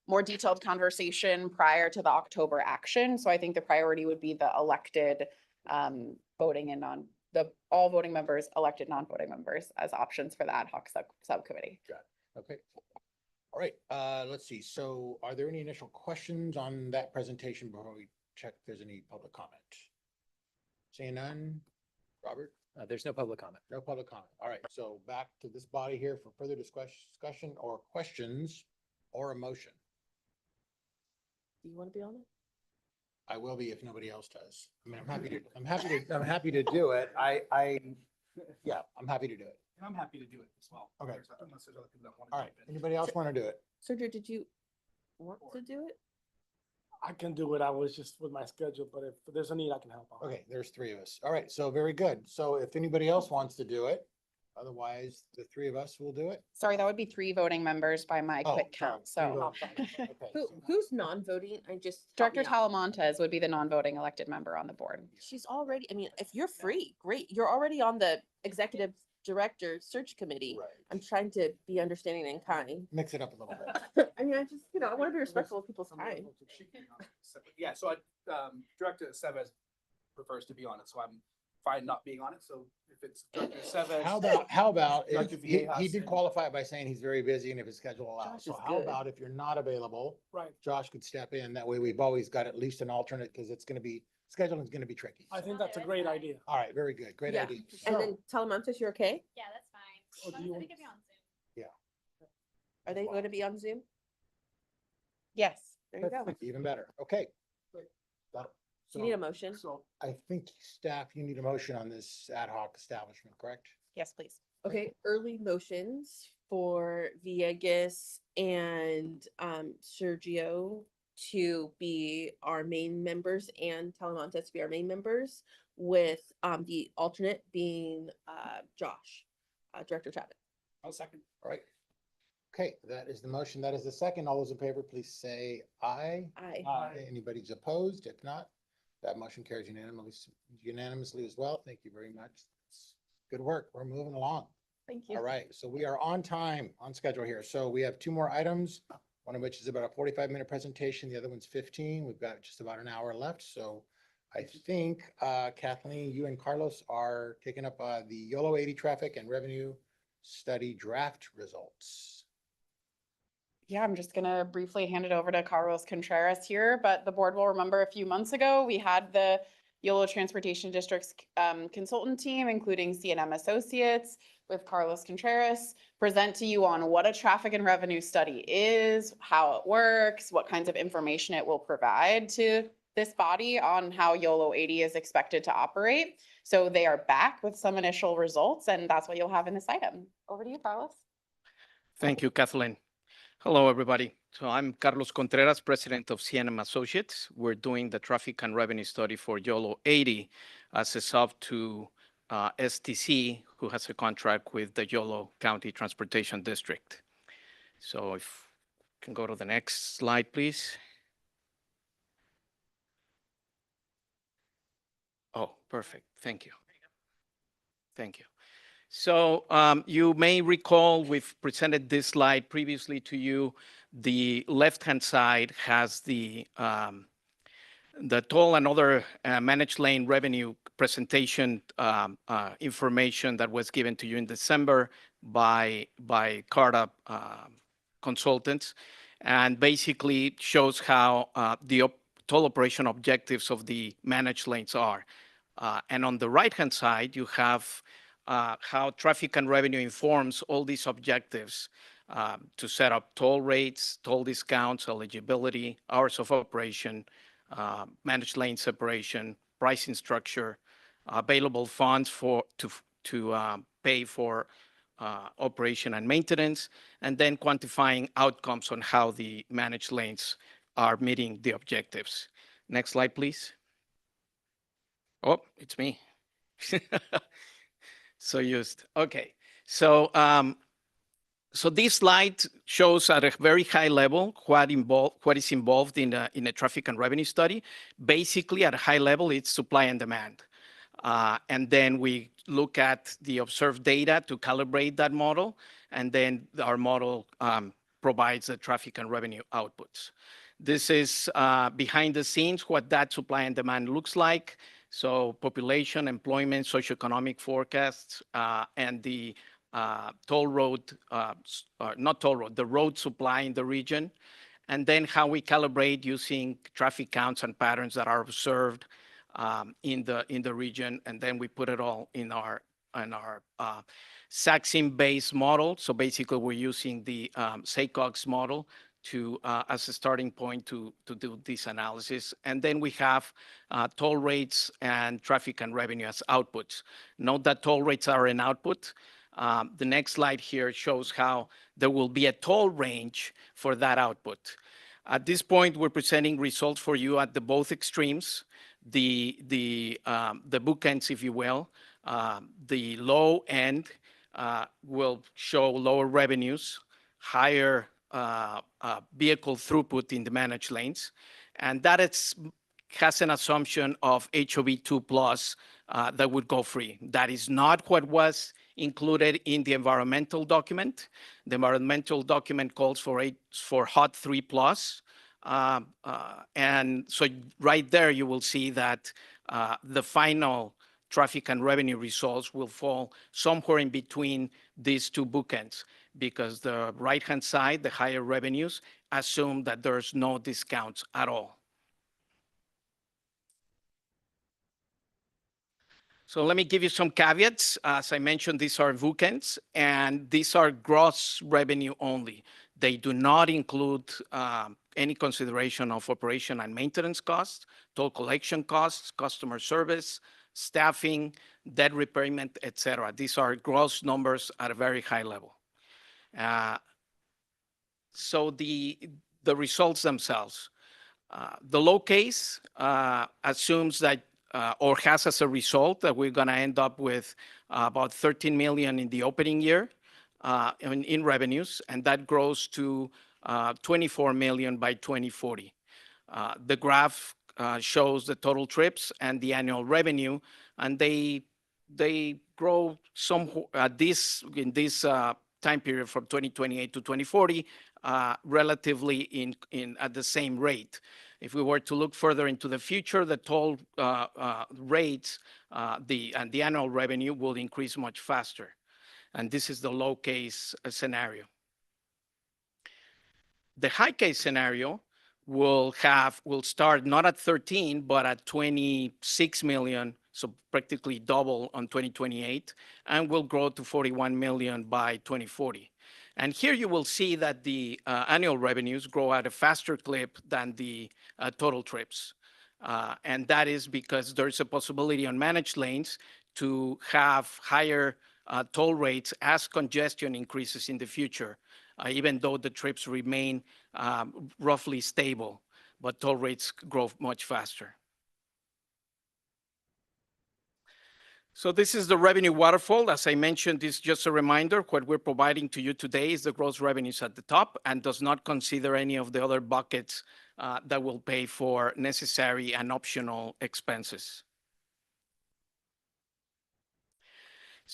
Speaker 6: more detailed conversation prior to the October action. So I think the priority would be the elected voting and all voting members, elected non-voting members as options for the ad hoc subcommittee.
Speaker 1: Got it. Okay. All right, let's see. So are there any initial questions on that presentation before we check if there's any public comment? Seeing none, Robert?
Speaker 3: There's no public comment.
Speaker 1: No public comment. All right, so back to this body here for further discussion or questions or a motion.
Speaker 7: Do you want to be on it?
Speaker 1: I will be if nobody else does. I mean, I'm happy to do it. Yeah, I'm happy to do it.
Speaker 9: And I'm happy to do it as well.
Speaker 1: Okay.
Speaker 9: Unless there's other people that want to.
Speaker 1: All right, anybody else want to do it?
Speaker 7: Sergio, did you want to do it?
Speaker 5: I can do it. I was just with my schedule, but if there's a need, I can help out.
Speaker 1: Okay, there's 3 of us. All right, so very good. So if anybody else wants to do it, otherwise the 3 of us will do it.
Speaker 6: Sorry, that would be 3 voting members by my
Speaker 1: Oh,
Speaker 6: quick
Speaker 1: sorry,
Speaker 6: count.
Speaker 1: 3
Speaker 6: So
Speaker 1: voting. Okay,
Speaker 7: Who's non-voting? I just. help
Speaker 6: Director
Speaker 7: me out.
Speaker 6: Talamontes would be the non-voting elected member on the board.
Speaker 7: She's already, I mean, if you're free, great. You're already on the executive director search committee.
Speaker 1: Right.
Speaker 7: I'm trying to be understanding and kind.
Speaker 1: Mix it up a little bit.
Speaker 7: I mean, I want to be respectful of people's time.
Speaker 9: Yeah, so Director Seves prefers to be on it, so I'm fine not being on it. So if it's Director Seves.
Speaker 1: How about, if
Speaker 9: Dr.
Speaker 1: he
Speaker 9: Villegas
Speaker 1: did
Speaker 9: and-
Speaker 1: qualify by saying he's very busy and if his schedule allows.
Speaker 7: Josh
Speaker 1: So
Speaker 7: is
Speaker 1: how
Speaker 7: good.
Speaker 1: about if you're not available,
Speaker 5: Right.
Speaker 1: Josh could step in. That way we've always got at least an alternate because it's going to be, scheduling is going to be tricky.
Speaker 5: I think that's a great idea.
Speaker 1: All right, very good. Great
Speaker 7: Yeah.
Speaker 1: idea.
Speaker 7: And
Speaker 1: So-
Speaker 7: then Talamantes, you're okay?
Speaker 10: Yeah, that's fine.
Speaker 5: Oh, do you
Speaker 10: I
Speaker 5: want-
Speaker 10: think it'd be on Zoom.
Speaker 7: Are they going to be on Zoom?
Speaker 6: Yes.
Speaker 7: There you go.
Speaker 1: Even better. Okay. That'll-
Speaker 7: You need a
Speaker 1: So
Speaker 7: motion.
Speaker 9: So
Speaker 1: I think staff, you need a motion on this ad hoc establishment, correct?
Speaker 6: Yes, please.
Speaker 7: Okay, early motions for Villegas and Sergio to be our main members and Talamantes to be our main members, with the alternate being Josh, Director Chapman.
Speaker 9: I'll second.
Speaker 1: All right. Okay, that is the motion. That is the second. All those in favor, please say aye.
Speaker 7: Aye.
Speaker 1: Okay, anybody's opposed? If not, that motion carries unanimously as well. Thank you very much. Good work. We're moving along.
Speaker 4: Thank
Speaker 1: All
Speaker 4: you.
Speaker 1: right, so we are on time, on schedule here. So we have 2 more items, one of which is about a 45-minute presentation. The other one's 15. We've got just about an hour left. So I think Kathleen, you and Carlos are taking up the YOLO 80 traffic and revenue study draft results.
Speaker 6: Yeah, I'm just gonna briefly hand it over to Carlos Contreras here, but the board will remember a few months ago, we had the YOLO Transportation District's consultant team, including C&M Associates with Carlos Contreras, present to you on what a traffic and revenue study is, how it works, what kinds of information it will provide to this body on how YOLO 80 is expected to operate. So they are back with some initial results, and that's what you'll have in this item. Over to you, Carlos.
Speaker 11: Thank you, Kathleen. Hello, everybody. So I'm Carlos Contreras, president of CNM Associates. We're doing the traffic and revenue study for YOLO 80 as a sub to STC, who has a contract with the YOLO County Transportation District. So if you can go to the next slide, please. Oh, perfect. Thank you. Thank you. So you may recall we've presented this slide previously to you. The left-hand side has the toll and other managed lane revenue presentation information that was given to you in December by CARTA consultants, and basically shows how the toll operation objectives of the managed lanes are. And on the right-hand side, you have how traffic and revenue informs all these objectives to set up toll rates, toll discounts, eligibility, hours of operation, managed lane separation, pricing structure, available funds to pay for operation and maintenance, and then quantifying outcomes on how the managed lanes are meeting the objectives. Next slide, please. Oh, it's me. So used. Okay. So so this slide shows at a very high level what is involved in a traffic and revenue study. Basically, at a high level, it's supply and demand. And then we look at the observed data to calibrate that model. And then our model provides the traffic and revenue outputs. This is behind the scenes what that supply and demand looks like. So population, employment, socioeconomic forecasts, and the toll road, not toll road, the road supply in the region. And then how we calibrate using traffic counts and patterns that are observed in the region. And then we put it all in our SACSIM-based model. So basically, we're using the SACOGS model as a starting point to do this analysis. And then we have toll rates and traffic and revenue as outputs. Note that toll rates are an output. The next slide here shows how there will be a toll range for that output. At this point, we're presenting results for you at both extremes, the bookends, if you will. The low end will show lower revenues, higher vehicle throughput in the managed lanes, and that has an assumption of HOV2 plus that would go free. That is not what was included in the environmental document. The environmental document calls for HOT 3 plus. And so right there, you will see that the final traffic and revenue results will fall somewhere in between these two bookends, because the right-hand side, the higher revenues, assume that there's no discounts at all. So let me give you some caveats. As I mentioned, these are bookends, and these are gross revenue only. They do not include any consideration of operation and maintenance costs, toll collection costs, customer service, staffing, debt repayment, et cetera. These are gross numbers at a very high level. So the results themselves. The low case assumes that or has as a result that we're going to end up with about 13 million in the opening year in revenues, and that grows to 24 million by 2040. The graph shows the total trips and the annual revenue, and they grow in this time period from 2028 to 2040 relatively at the same rate. If we were to look further into the future, the toll rates and the annual revenue will increase much faster. And this is the low case scenario. The high case scenario will start not at 13, but at 26 million, so practically double on 2028, and will grow to 41 million by 2040. And here you will see that the annual revenues grow at a faster clip than the total trips. And that is because there's a possibility on managed lanes to have higher toll rates as congestion increases in the future, even though the trips remain roughly stable, but toll rates grow much faster. So this is the revenue waterfall. As I mentioned, this is just a reminder. What we're providing to you today is the gross revenues at the top and does not consider any of the other buckets that will pay for necessary and optional expenses.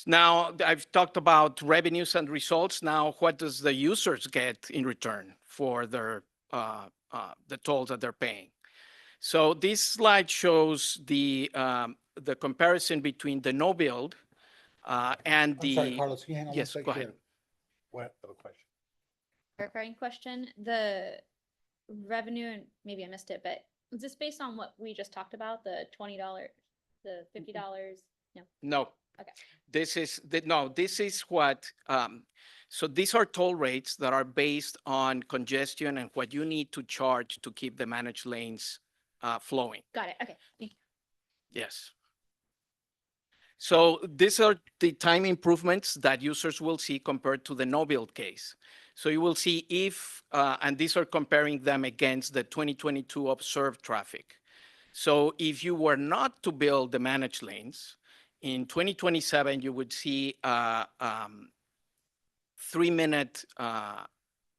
Speaker 11: Now, I've talked about revenues and results. Now, what does the users get in return for their the tolls that they're paying? So this slide shows the comparison between the no build and
Speaker 1: I'm sorry,
Speaker 11: the.
Speaker 1: Carlos, can you hang on one
Speaker 11: Yes,
Speaker 1: second?
Speaker 11: go ahead.
Speaker 1: What, the question?
Speaker 10: Clarifying question, the revenue, and maybe I missed it, but is this based on what we just talked about, the $20, the $50? No,
Speaker 11: No.
Speaker 10: Okay.
Speaker 11: This is, no, this is what, so these are toll rates that are based on congestion and what you need to charge to keep the managed lanes flowing.
Speaker 10: got it, okay. Thank you.
Speaker 11: Yes. So these are the time improvements that users will see compared to the no build case. So you will see if, and these are comparing them against the 2022 observed traffic. So if you were not to build the managed lanes, in 2027, you would see a 3-minute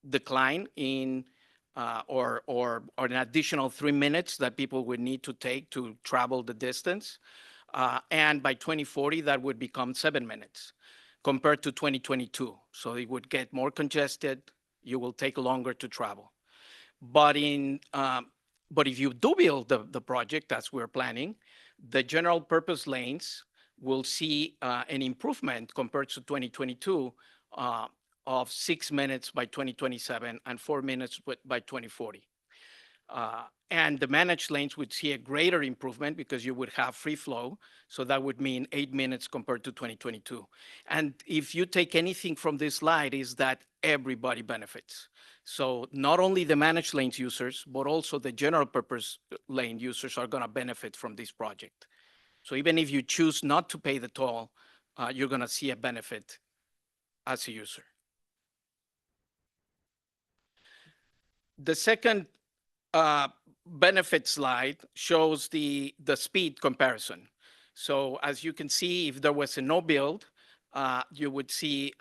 Speaker 11: decline in, or an additional 3 minutes that people would need to take to travel the distance. And by 2040, that would become 7 minutes compared to 2022. So it would get more congested. You will take longer to travel. But if you do build the project as we're planning, the general purpose lanes will see an improvement compared to 2022 of 6 minutes by 2027 and 4 minutes by 2040. And the managed lanes would see a greater improvement because you would have free flow. So that would mean 8 minutes compared to 2022. And if you take anything from this slide is that everybody benefits. So not only the managed lanes users, but also the general purpose lane users are gonna benefit from this project. So even if you choose not to pay the toll, you're gonna see a benefit as a user. The second benefit slide shows the speed comparison. So as you can see, if there was a no build, you would see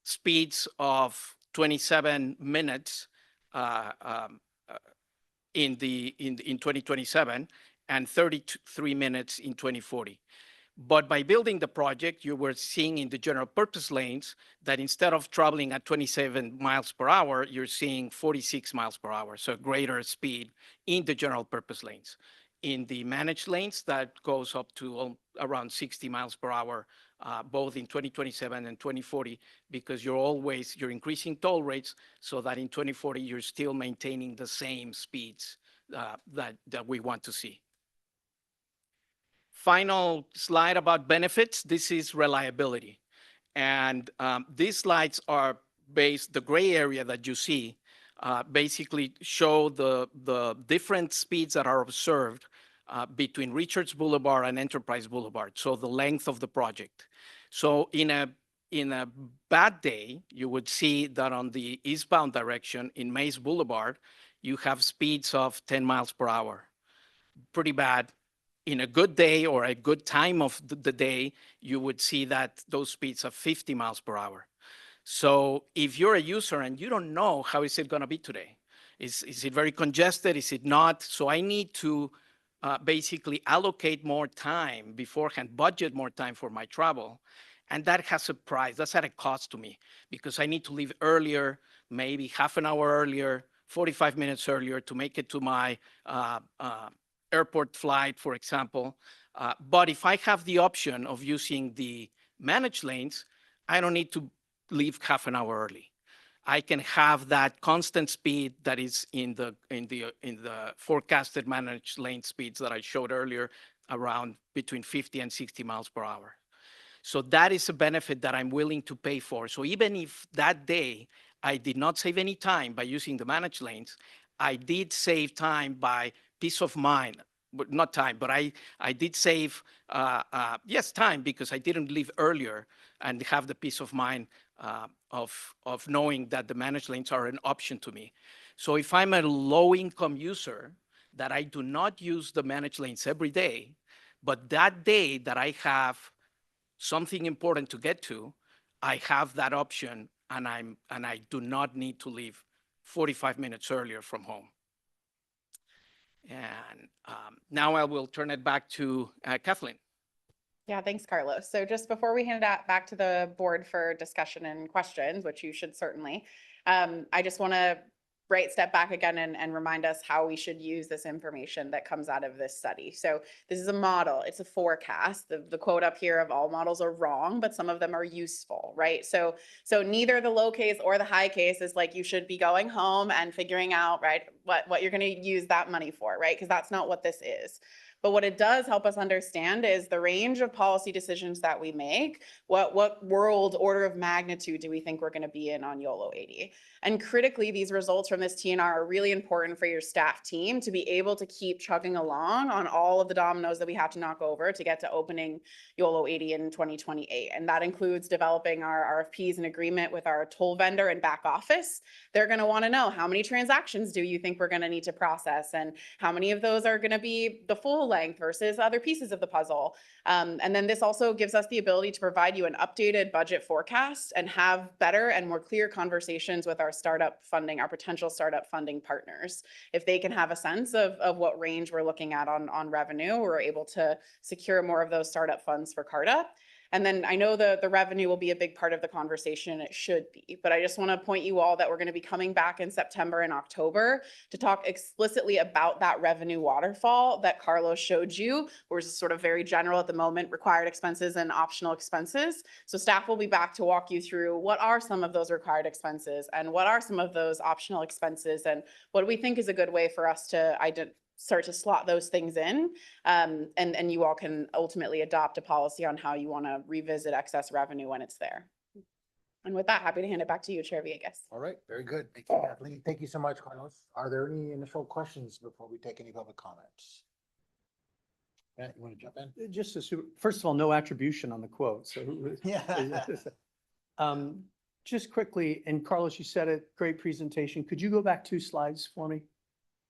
Speaker 11: speeds of 27 minutes in 2027 and 33 minutes in 2040. But by building the project, you were seeing in the general purpose lanes that instead of traveling at 27 miles per hour, you're seeing 46 miles per hour, so greater speed in the general purpose lanes. In the managed lanes, that goes up to around 60 miles per hour, both in 2027 and 2040, because you're increasing toll rates so that in 2040, you're still maintaining the same speeds that we want to see. Final slide about benefits, this is reliability. And these slides are based, the gray area that you see basically show the different speeds that are observed between Richards Boulevard and Enterprise Boulevard, so the length of the project. So in a bad day, you would see that on the eastbound direction in Mays Boulevard, you have speeds of 10 miles per hour. Pretty bad. In a good day or a good time of the day, you would see that those speeds are 50 miles per hour. So if you're a user and you don't know how is it going to be today, is it very congested? Is it not? So I need to basically allocate more time beforehand, budget more time for my travel. And that has a price. That's at a cost to me because I need to leave earlier, maybe half an hour earlier, 45 minutes earlier to make it to my airport flight, for example. But if I have the option of using the managed lanes, I don't need to leave half an hour early. I can have that constant speed that is in the forecasted managed lane speeds that I showed earlier, around between 50 and 60 miles per hour. So that is a benefit that I'm willing to pay for. So even if that day I did not save any time by using the managed lanes, I did save time by peace of mind, but not time, but I did save, yes, time because I didn't leave earlier and have the peace of mind of knowing that the managed lanes are an option to me. So if I'm a low income user that I do not use the managed lanes every day, but that day that I have something important to get to, I have that option and I do not need to leave 45 minutes earlier from home. And now I will turn it back to Kathleen.
Speaker 6: Yeah, thanks, Carlos. So just before we hand it back to the board for discussion and questions, which you should certainly, I just want to step back again and remind us how we should use this information that comes out of this study. So this is a model, it's a forecast. The quote up here of all models are wrong, but some of them are useful, right? So neither the low case or the high case is like you should be going home and figuring out, right, what you're going to use that money for, right? Because that's not what this is. But what it does help us understand is the range of policy decisions that we make. What world order of magnitude do we think we're going to be in on YOLO 80? And critically, these results from this TNR are really important for your staff team to be able to keep chugging along on all of the dominoes that we have to knock over to get to opening YOLO 80 in 2028. And that includes developing our RFPs in agreement with our toll vendor and back office. They're going to want to know, how many transactions do you think we're going to need to process? And how many of those are going to be the full length versus other pieces of the puzzle? And then this also gives us the ability to provide you an updated budget forecast and have better and more clear conversations with our potential startup funding partners. If they can have a sense of what range we're looking at on revenue, we're able to secure more of those startup funds for CARTA. And then I know the revenue will be a big part of the conversation, and it should be, but I just want to point you all that we're going to be coming back in September and October to talk explicitly about that revenue waterfall that Carlos showed you, which is sort of very general at the moment, required expenses and optional expenses. So staff will be back to walk you through what are some of those required expenses and what are some of those optional expenses, and what do we think is a good way for us to start to slot those things in. And you all can ultimately adopt a policy on how you want to revisit excess revenue when it's there. And with that, happy to hand it back to you, Chair Villegas.
Speaker 1: All right, very good. Thank you, Kathleen. Thank you so much, Carlos. Are there any initial questions before we take any public comments? Matt, you want to jump in?
Speaker 8: Just first of all, no attribution on the quote. So
Speaker 1: Yeah.
Speaker 8: just quickly, and Carlos, you said it, great presentation. Could you go back 2 slides for me?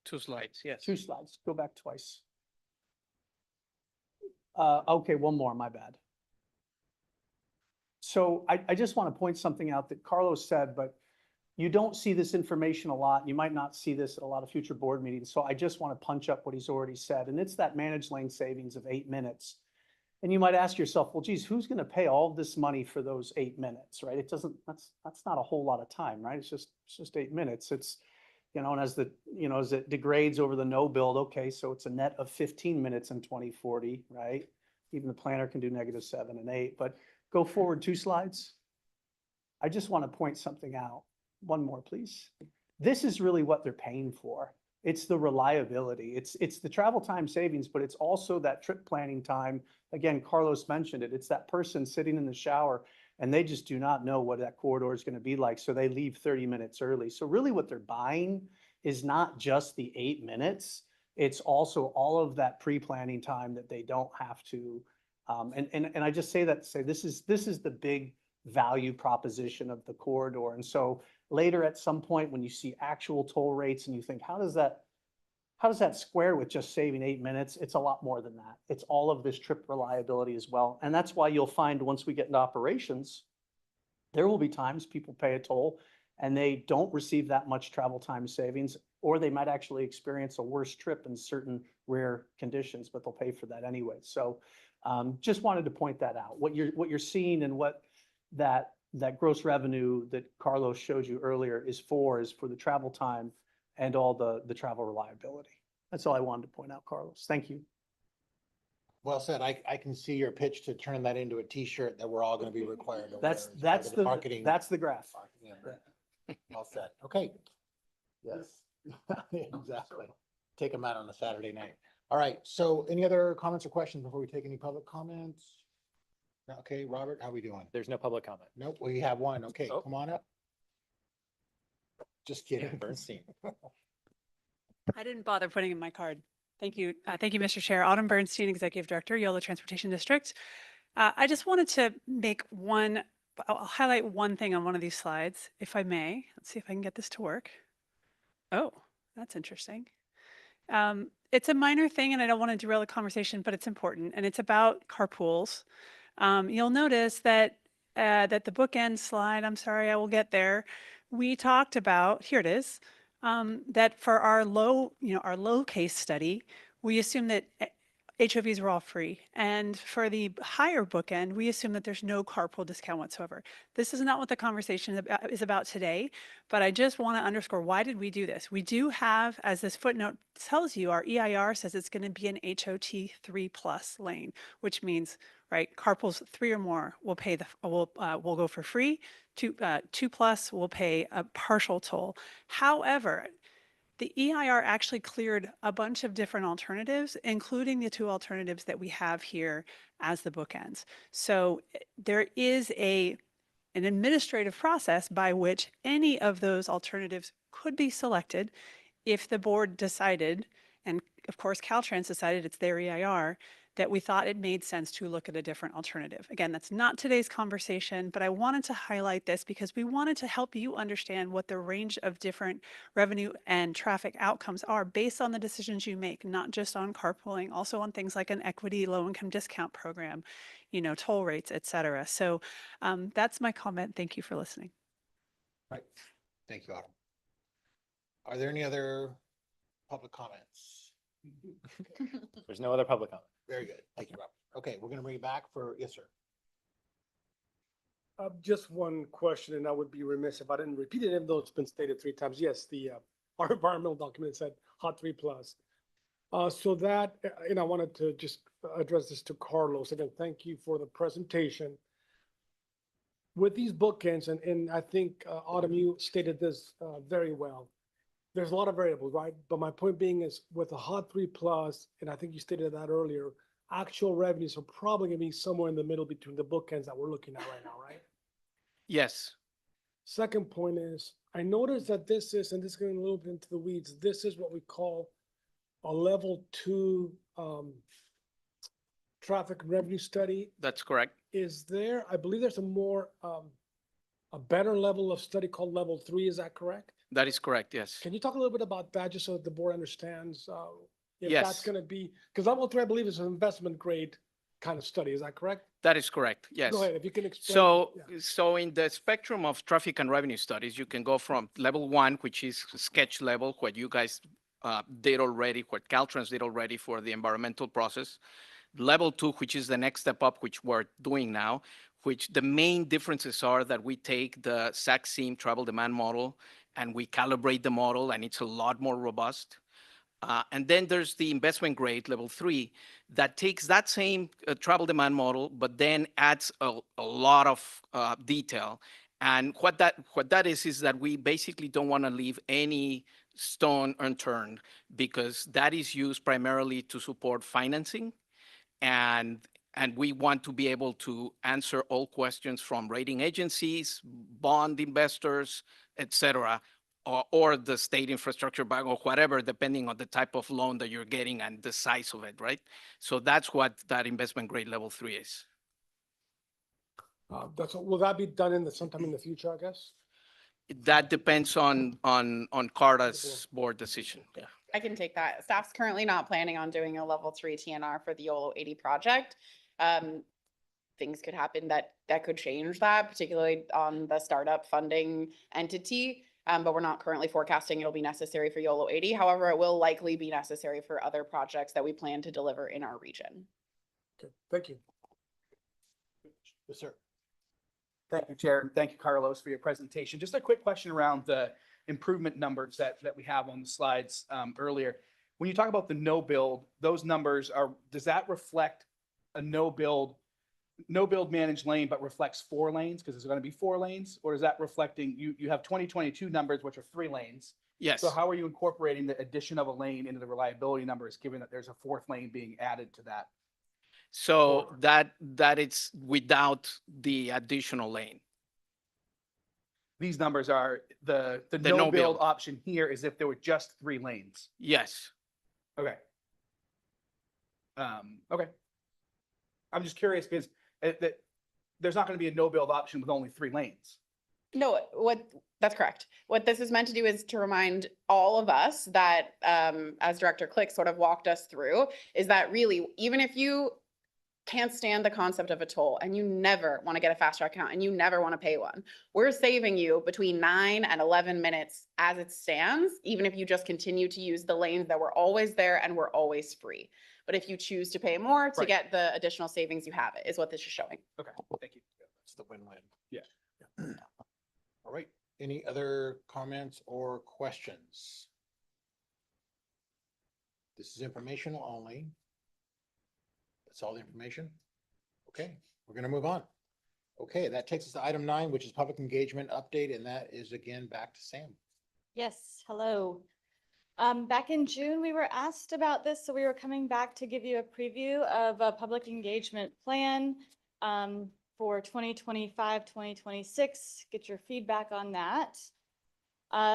Speaker 11: 2 slides, yes.
Speaker 8: 2 slides, go back twice. Okay, one more, my bad. So I just want to point something out that Carlos said, but you don't see this information a lot. You might not see this at a lot of future board meetings. So I just want to punch up what he's already said. And it's that managed lane savings of 8 minutes. And you might ask yourself, well, geez, who's going to pay all this money for those 8 minutes, right? It doesn't, that's not a whole lot of time, right? It's just 8 minutes. It's, and as as it degrades over the no build, okay, so it's a net of 15 minutes in 2040, right? Even the planner can do -7 and 8, but go forward 2 slides. I just want to point something out. One more, please. This is really what they're paying for. It's the reliability. It's the travel time savings, but it's also that trip planning time. Again, Carlos mentioned it. It's that person sitting in the shower and they just do not know what that corridor is going to be like. So they leave 30 minutes early. So really what they're buying is not just the 8 minutes. It's also all of that pre-planning time that they don't have to. And I just say that to say this is the big value proposition of the corridor. And so later at some point when you see actual toll rates and you think, how does that square with just saving 8 minutes? It's a lot more than that. It's all of this trip reliability as well. And that's why you'll find once we get into operations, there will be times people pay a toll and they don't receive that much travel time savings, or they might actually experience a worse trip in certain rare conditions, but they'll pay for that anyway. So just wanted to point that out. What you're seeing and what that gross revenue that Carlos showed you earlier is for the travel time and all the travel reliability. That's all I wanted to point out, Carlos. Thank you.
Speaker 1: Well said. I can see your pitch to turn that into a T-shirt that we're all going to be required to wear.
Speaker 8: That's
Speaker 1: as part of
Speaker 8: the
Speaker 1: marketing.
Speaker 8: that's the graph.
Speaker 1: Yeah, right. Well said. Okay. Yes, exactly. Take them out on a Saturday night. All right. So any other comments or questions before we take any public comments? Okay, Robert, how we doing?
Speaker 3: There's no public comment.
Speaker 1: Nope, we have one. Okay,
Speaker 3: Oh.
Speaker 1: come on up. Just kidding.
Speaker 3: Bernstein.
Speaker 12: I didn't bother putting in my card. Thank you. Thank you, Mr. Chair. Autumn Bernstein, Executive Director, YOLO Transportation District. I just wanted to I'll highlight one thing on one of these slides, if I may. Let's see if I can get this to work. Oh, that's interesting. It's a minor thing and I don't want to derail the conversation, but it's important. And it's about carpools. You'll notice that the bookend slide, I'm sorry, I will get there. We talked about, here it is, that for our low case study, we assume that HOVs were all free. And for the higher bookend, we assume that there's no carpool discount whatsoever. This is not what the conversation is about today, but I just want to underscore, why did we do this? We do have, as this footnote tells you, our EIR says it's going to be an HOT 3+ lane, which means, right, carpools 3 or more will pay will go for free. 2+ will pay a partial toll. However, the EIR actually cleared a bunch of different alternatives, including the 2 alternatives that we have here as the bookends. So there is an administrative process by which any of those alternatives could be selected if the board decided, and of course Caltrans decided, it's their EIR, that we thought it made sense to look at a different alternative. Again, that's not today's conversation, but I wanted to highlight this because we wanted to help you understand what the range of different revenue and traffic outcomes are based on the decisions you make, not just on carpooling, also on things like an equity low-income discount program, toll rates, et cetera. So that's my comment. Thank you for listening.
Speaker 1: Right. Thank you, Autumn. Are there any other public comments?
Speaker 3: There's no other public comment.
Speaker 1: Very good. Thank you, Rob. Okay, we're gonna bring it back for, yes, sir.
Speaker 5: Just one question, and I would be remiss if I didn't repeat it, even though it's been stated 3 times. Yes, our environmental document said hot 3+. So that, and I wanted to just address this to Carlos. Again, thank you for the presentation. With these bookends, and I think Autumn, you stated this very well. There's a lot of variables, right? But my point being is with a hot 3+, and I think you stated that earlier, actual revenues are probably gonna be somewhere in the middle between the bookends that we're looking at right now, right?
Speaker 11: Yes,
Speaker 5: Second point is, I noticed that this is, and this is getting a little bit into the weeds, this is what we call a level 2 traffic revenue study.
Speaker 11: that's correct.
Speaker 5: Is there, I believe there's a better level of study called level 3, is that correct?
Speaker 11: That is correct, yes.
Speaker 5: Can you talk a little bit about that, just so that the board understands if
Speaker 11: Yes.
Speaker 5: that's gonna be, because level 3, I believe, is an investment grade kind of study, is that correct?
Speaker 11: That is correct, yes.
Speaker 5: Go ahead, if you can explain.
Speaker 11: So,
Speaker 5: Yeah.
Speaker 11: so in the spectrum of traffic and revenue studies, you can go from level 1, which is sketch level, what you guys did already, what Caltrans did already for the environmental process. Level 2, which is the next step up, which we're doing now, which the main differences are that we take the SAC-SIM travel demand model and we calibrate the model, and it's a lot more robust. And then there's the investment grade, level 3, that takes that same travel demand model, but then adds a lot of detail. And what that is that we basically don't want to leave any stone unturned, because that is used primarily to support financing. And we want to be able to answer all questions from rating agencies, bond investors, et cetera, or the state infrastructure bank or whatever, depending on the type of loan that you're getting and the size of it, right? So that's what that investment grade level 3 is.
Speaker 5: Will that be done sometime in the future, I guess?
Speaker 11: That depends on CARTA's board decision, yeah.
Speaker 6: I can take that. Staff's currently not planning on doing a level 3 TNR for the YOLO 80 project. Things could happen that could change that, particularly on the startup funding entity. But we're not currently forecasting it'll be necessary for YOLO 80. However, it will likely be necessary for other projects that we plan to deliver in our region.
Speaker 5: Okay, thank you.
Speaker 1: Yes, sir.
Speaker 9: Thank you, Chair. Thank you, Carlos, for your presentation. Just a quick question around the improvement numbers that we have on the slides earlier. When you talk about the no build, those numbers does that reflect a no build managed lane, but reflects 4 lanes? Because there's going to be 4 lanes, or is that reflecting, you have 2022 numbers, which are 3 lanes.
Speaker 11: Yes.
Speaker 9: So how are you incorporating the addition of a lane into the reliability numbers, given that there's a 4th lane being added to that?
Speaker 11: So that it's without the additional lane.
Speaker 9: These numbers are the
Speaker 11: no
Speaker 9: no build
Speaker 11: build.
Speaker 9: option here is if there were just 3 lanes.
Speaker 11: Yes.
Speaker 9: Okay. Okay. I'm just curious because there's not going to be a no build option with only 3 lanes.
Speaker 6: No, that's correct. What this is meant to do is to remind all of us that, as Director Click sort of walked us through, is that really, even if you can't stand the concept of a toll and you never want to get a fast track account and you never want to pay one, we're saving you between 9 and 11 minutes as it stands, even if you just continue to use the lanes that were always there and were always free. But if you choose to pay more to
Speaker 9: Right.
Speaker 6: get the additional savings, you have it, is what this is showing.
Speaker 9: Okay, thank you.
Speaker 1: It's the win-win.
Speaker 9: Yeah.
Speaker 1: All right. Any other comments or questions? This is informational only. That's all the information? Okay, we're gonna move on. Okay, that takes us to item 9, which is public engagement update, and that is again back to Sam.
Speaker 4: Yes, hello. Back in June, we were asked about this, so we were coming back to give you a preview of a public engagement plan for 2025, 2026, get your feedback on that.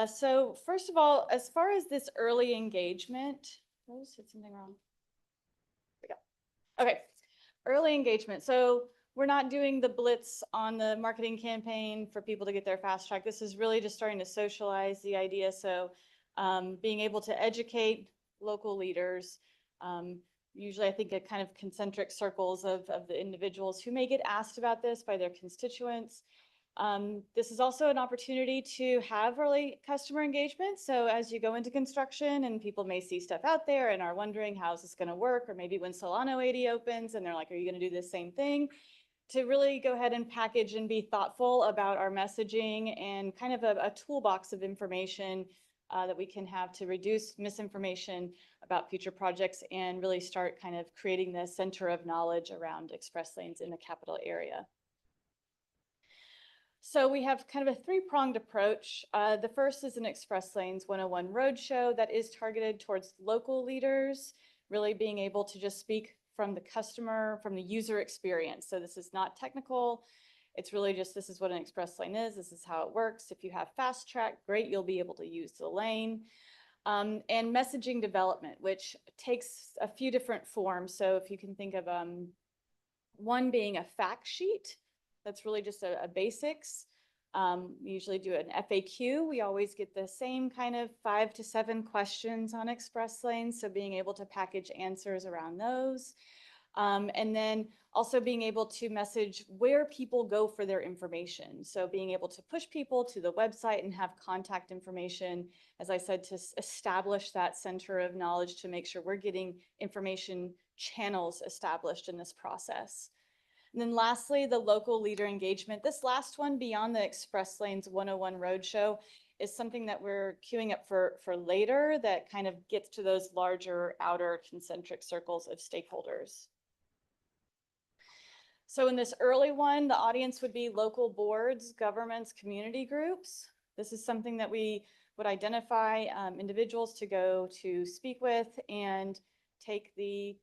Speaker 4: So first of all, as far as this early engagement, I just did something wrong. There we go. Okay, early engagement. So we're not doing the blitz on the marketing campaign for people to get their fast track. This is really just starting to socialize the idea. So being able to educate local leaders, usually I think at kind of concentric circles of the individuals who may get asked about this by their constituents. This is also an opportunity to have early customer engagement. So as you go into construction and people may see stuff out there and are wondering how's this going to work, or maybe when Solano 80 opens and they're like, are you going to do the same thing? To really go ahead and package and be thoughtful about our messaging and kind of a toolbox of information that we can have to reduce misinformation about future projects and really start kind of creating the center of knowledge around express lanes in the capital area. So we have kind of a three-pronged approach. The first is an Express Lanes 101 roadshow that is targeted towards local leaders, really being able to just speak from the customer, from the user experience. So this is not technical. It's really just, this is what an express lane is. This is how it works. If you have fast track, great, you'll be able to use the lane. And messaging development, which takes a few different forms. So if you can think of one being a fact sheet, that's really just a basics. We usually do an FAQ. We always get the same kind of 5 to 7 questions on express lanes. So being able to package answers around those. And then also being able to message where people go for their information. So being able to push people to the website and have contact information, as I said, to establish that center of knowledge to make sure we're getting information channels established in this process. And then lastly, the local leader engagement. This last one, beyond the Express Lanes 101 Roadshow, is something that we're queuing up for later that kind of gets to those larger outer concentric circles of stakeholders. So in this early one, the audience would be local boards, governments, community groups. This is something that we would identify individuals to go to speak with and take the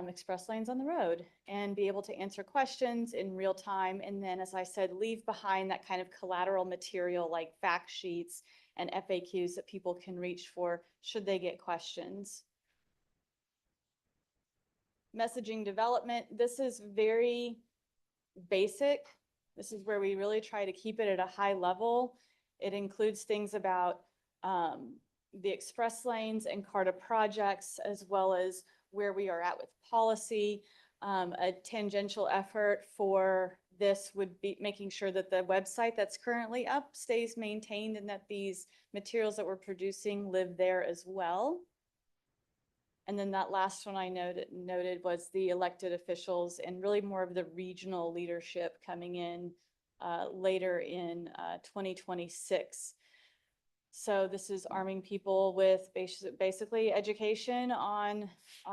Speaker 4: express lanes on the road and be able to answer questions in real time. And then, as I said, leave behind that kind of collateral material like fact sheets and FAQs that people can reach for should they get questions. Messaging development, this is very basic. This is where we really try to keep it at a high level. It includes things about the express lanes and CARTA projects, as well as where we are at with policy. A tangential effort for this would be making sure that the website that's currently up stays maintained and that these materials that we're producing live there as well. And then that last one I noted was the elected officials and really more of the regional leadership coming in later in 2026. So this is arming people with basically education on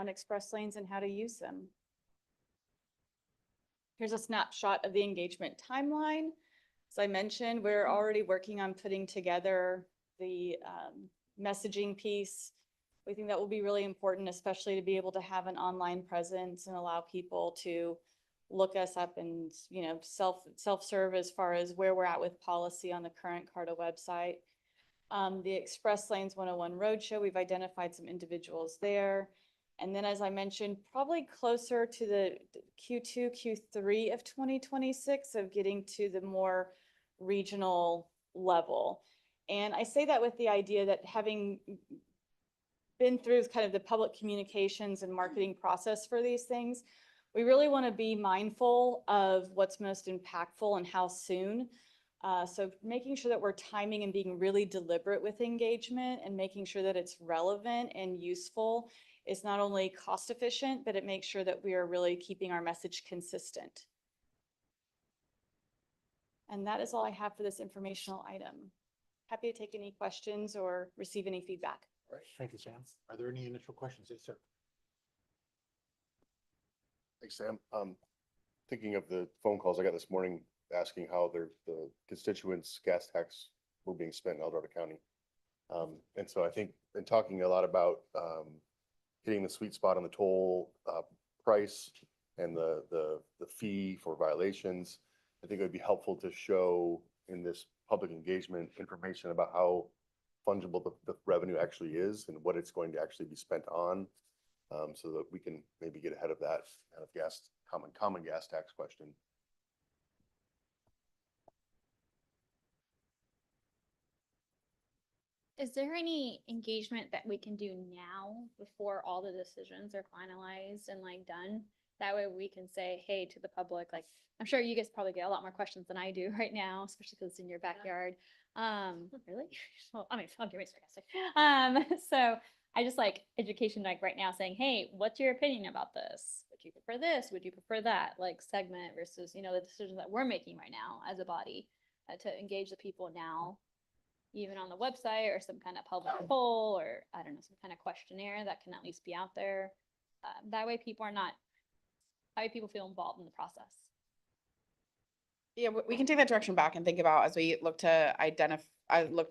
Speaker 4: express lanes and how to use them. Here's a snapshot of the engagement timeline. As I mentioned, we're already working on putting together the messaging piece. We think that will be really important, especially to be able to have an online presence and allow people to look us up and, you know, self-serve as far as where we're at with policy on the current CARTA website. The Express Lanes 101 Roadshow, we've identified some individuals there. And then, as I mentioned, probably closer to the Q2, Q3 of 2026 of getting to the more regional level. And I say that with the idea that having been through kind of the public communications and marketing process for these things, we really want to be mindful of what's most impactful and how soon. So making sure that we're timing and being really deliberate with engagement and making sure that it's relevant and useful is not only cost efficient, but it makes sure that we are really keeping our message consistent. And that is all I have for this informational item. Happy to take any questions or receive any feedback.
Speaker 1: All right, thank you, Sam. Are there any initial questions? Yes, sir.
Speaker 13: Thanks, Sam. Thinking of the phone calls I got this morning asking how the constituents' gas tax were being spent in El Dorado County. And so I think, in talking a lot about hitting the sweet spot on the toll price and the fee for violations, I think it would be helpful to show in this public engagement information about how fungible the revenue actually is and what it's going to actually be spent on, so that we can maybe get ahead of that kind of common gas tax question.
Speaker 10: Is there any engagement that we can do now before all the decisions are finalized and like done? That way we can say, hey, to the public, like, I'm sure you guys probably get a lot more questions than I do right now, especially because it's in your backyard. Really? Well, I mean, I'll give it sarcastic. So I just like education, like right now saying, hey, what's your opinion about this? Would you prefer this? Would you prefer that? Like segment versus, you know, the decisions that we're making right now as a body to engage the people now, even on the website or some kind of public poll or I don't know, some kind of questionnaire that can at least be out there. That way people are not, that way people feel involved in the process.
Speaker 6: Yeah, we can take that direction back and think about as we look to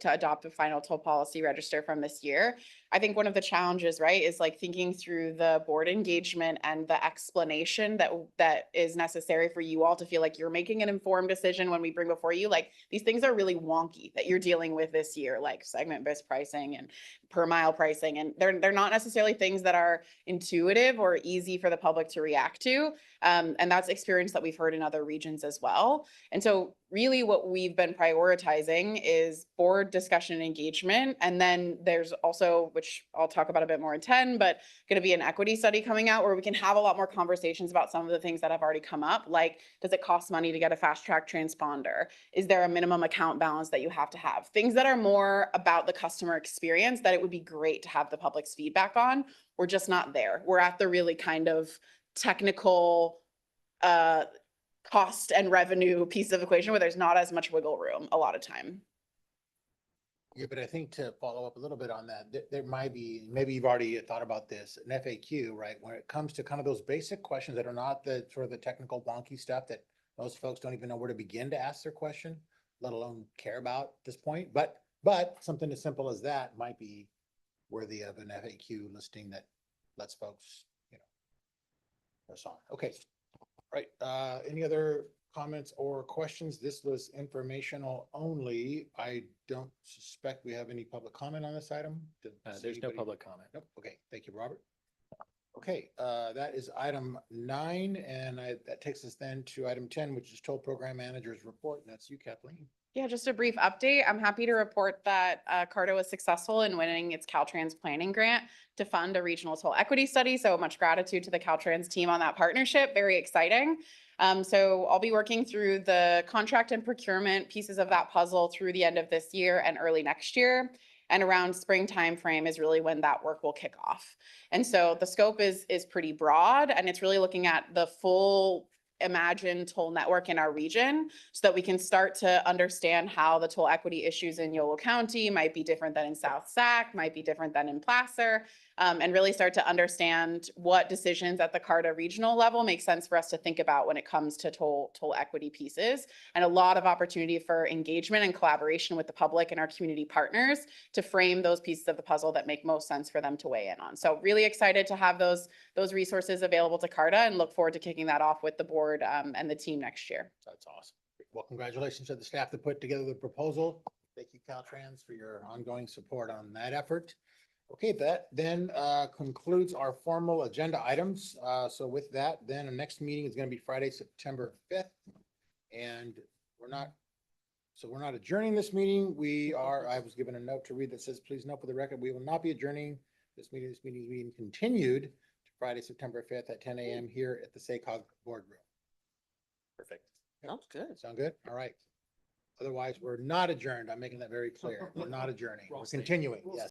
Speaker 6: adopt a final toll policy register from this year. I think one of the challenges, right, is like thinking through the board engagement and the explanation that is necessary for you all to feel like you're making an informed decision when we bring before you. Like these things are really wonky that you're dealing with this year, like segment-based pricing and per mile pricing, and they're not necessarily things that are intuitive or easy for the public to react to. And that's experience that we've heard in other regions as well. And so really what we've been prioritizing is board discussion and engagement. And then there's also, which I'll talk about a bit more in 10, but going to be an equity study coming out where we can have a lot more conversations about some of the things that have already come up. Like, does it cost money to get a fast track transponder? Is there a minimum account balance that you have to have? Things that are more about the customer experience that it would be great to have the public's feedback on. We're just not there. We're at the really kind of technical, cost and revenue piece of equation where there's not as much wiggle room a lot of time.
Speaker 1: Yeah, but I think to follow up a little bit on that, there might be, maybe you've already thought about this, an FAQ, right? When it comes to kind of those basic questions that are not the sort of the technical wonky stuff that most folks don't even know where to begin to ask their question, let alone care about at this point. But something as simple as that might be worthy of an FAQ listing that lets folks, you know, press on. Okay. Right, any other comments or questions? This was informational only. I don't suspect we have any public comment on this item.
Speaker 3: There's no
Speaker 1: Anybody?
Speaker 3: public comment.
Speaker 1: Nope. Okay, thank you, Robert. Okay, that is item 9, and that takes us then to item 10, which is toll program manager's report, and that's you, Kathleen.
Speaker 6: Yeah, just a brief update. I'm happy to report that CARTA was successful in winning its Caltrans planning grant to fund a regional toll equity study. So much gratitude to the Caltrans team on that partnership. Very exciting. So I'll be working through the contract and procurement pieces of that puzzle through the end of this year and early next year. And around spring timeframe is really when that work will kick off. And so the scope is pretty broad, and it's really looking at the full Imagine toll network in our region so that we can start to understand how the toll equity issues in Yolo County might be different than in South Sac, might be different than in Placer, and really start to understand what decisions at the CARTA regional level make sense for us to think about when it comes to toll equity pieces, and a lot of opportunity for engagement and collaboration with the public and our community partners to frame those pieces of the puzzle that make most sense for them to weigh in on. So really excited to have those resources available to CARTA and look forward to kicking that off with the board and the team next year.
Speaker 1: That's awesome. Well, congratulations to the staff that put together the proposal. Thank you, Caltrans, for your ongoing support on that effort. Okay, that then concludes our formal agenda items. So with that, then the next meeting is going to be Friday, September 5th. And we're not adjourning this meeting. I was given a note to read that says, please note for the record, we will not be adjourning this meeting. This meeting is being continued to Friday, September 5th at 10 a.m. here at the SACOG boardroom.
Speaker 3: Perfect.
Speaker 2: Sounds good.
Speaker 1: Sound good? All right. Otherwise, we're not adjourned. I'm making that very clear. We're not adjourning.
Speaker 9: We're all
Speaker 1: We're
Speaker 9: staying.
Speaker 1: continuing.
Speaker 9: We'll
Speaker 1: Yes.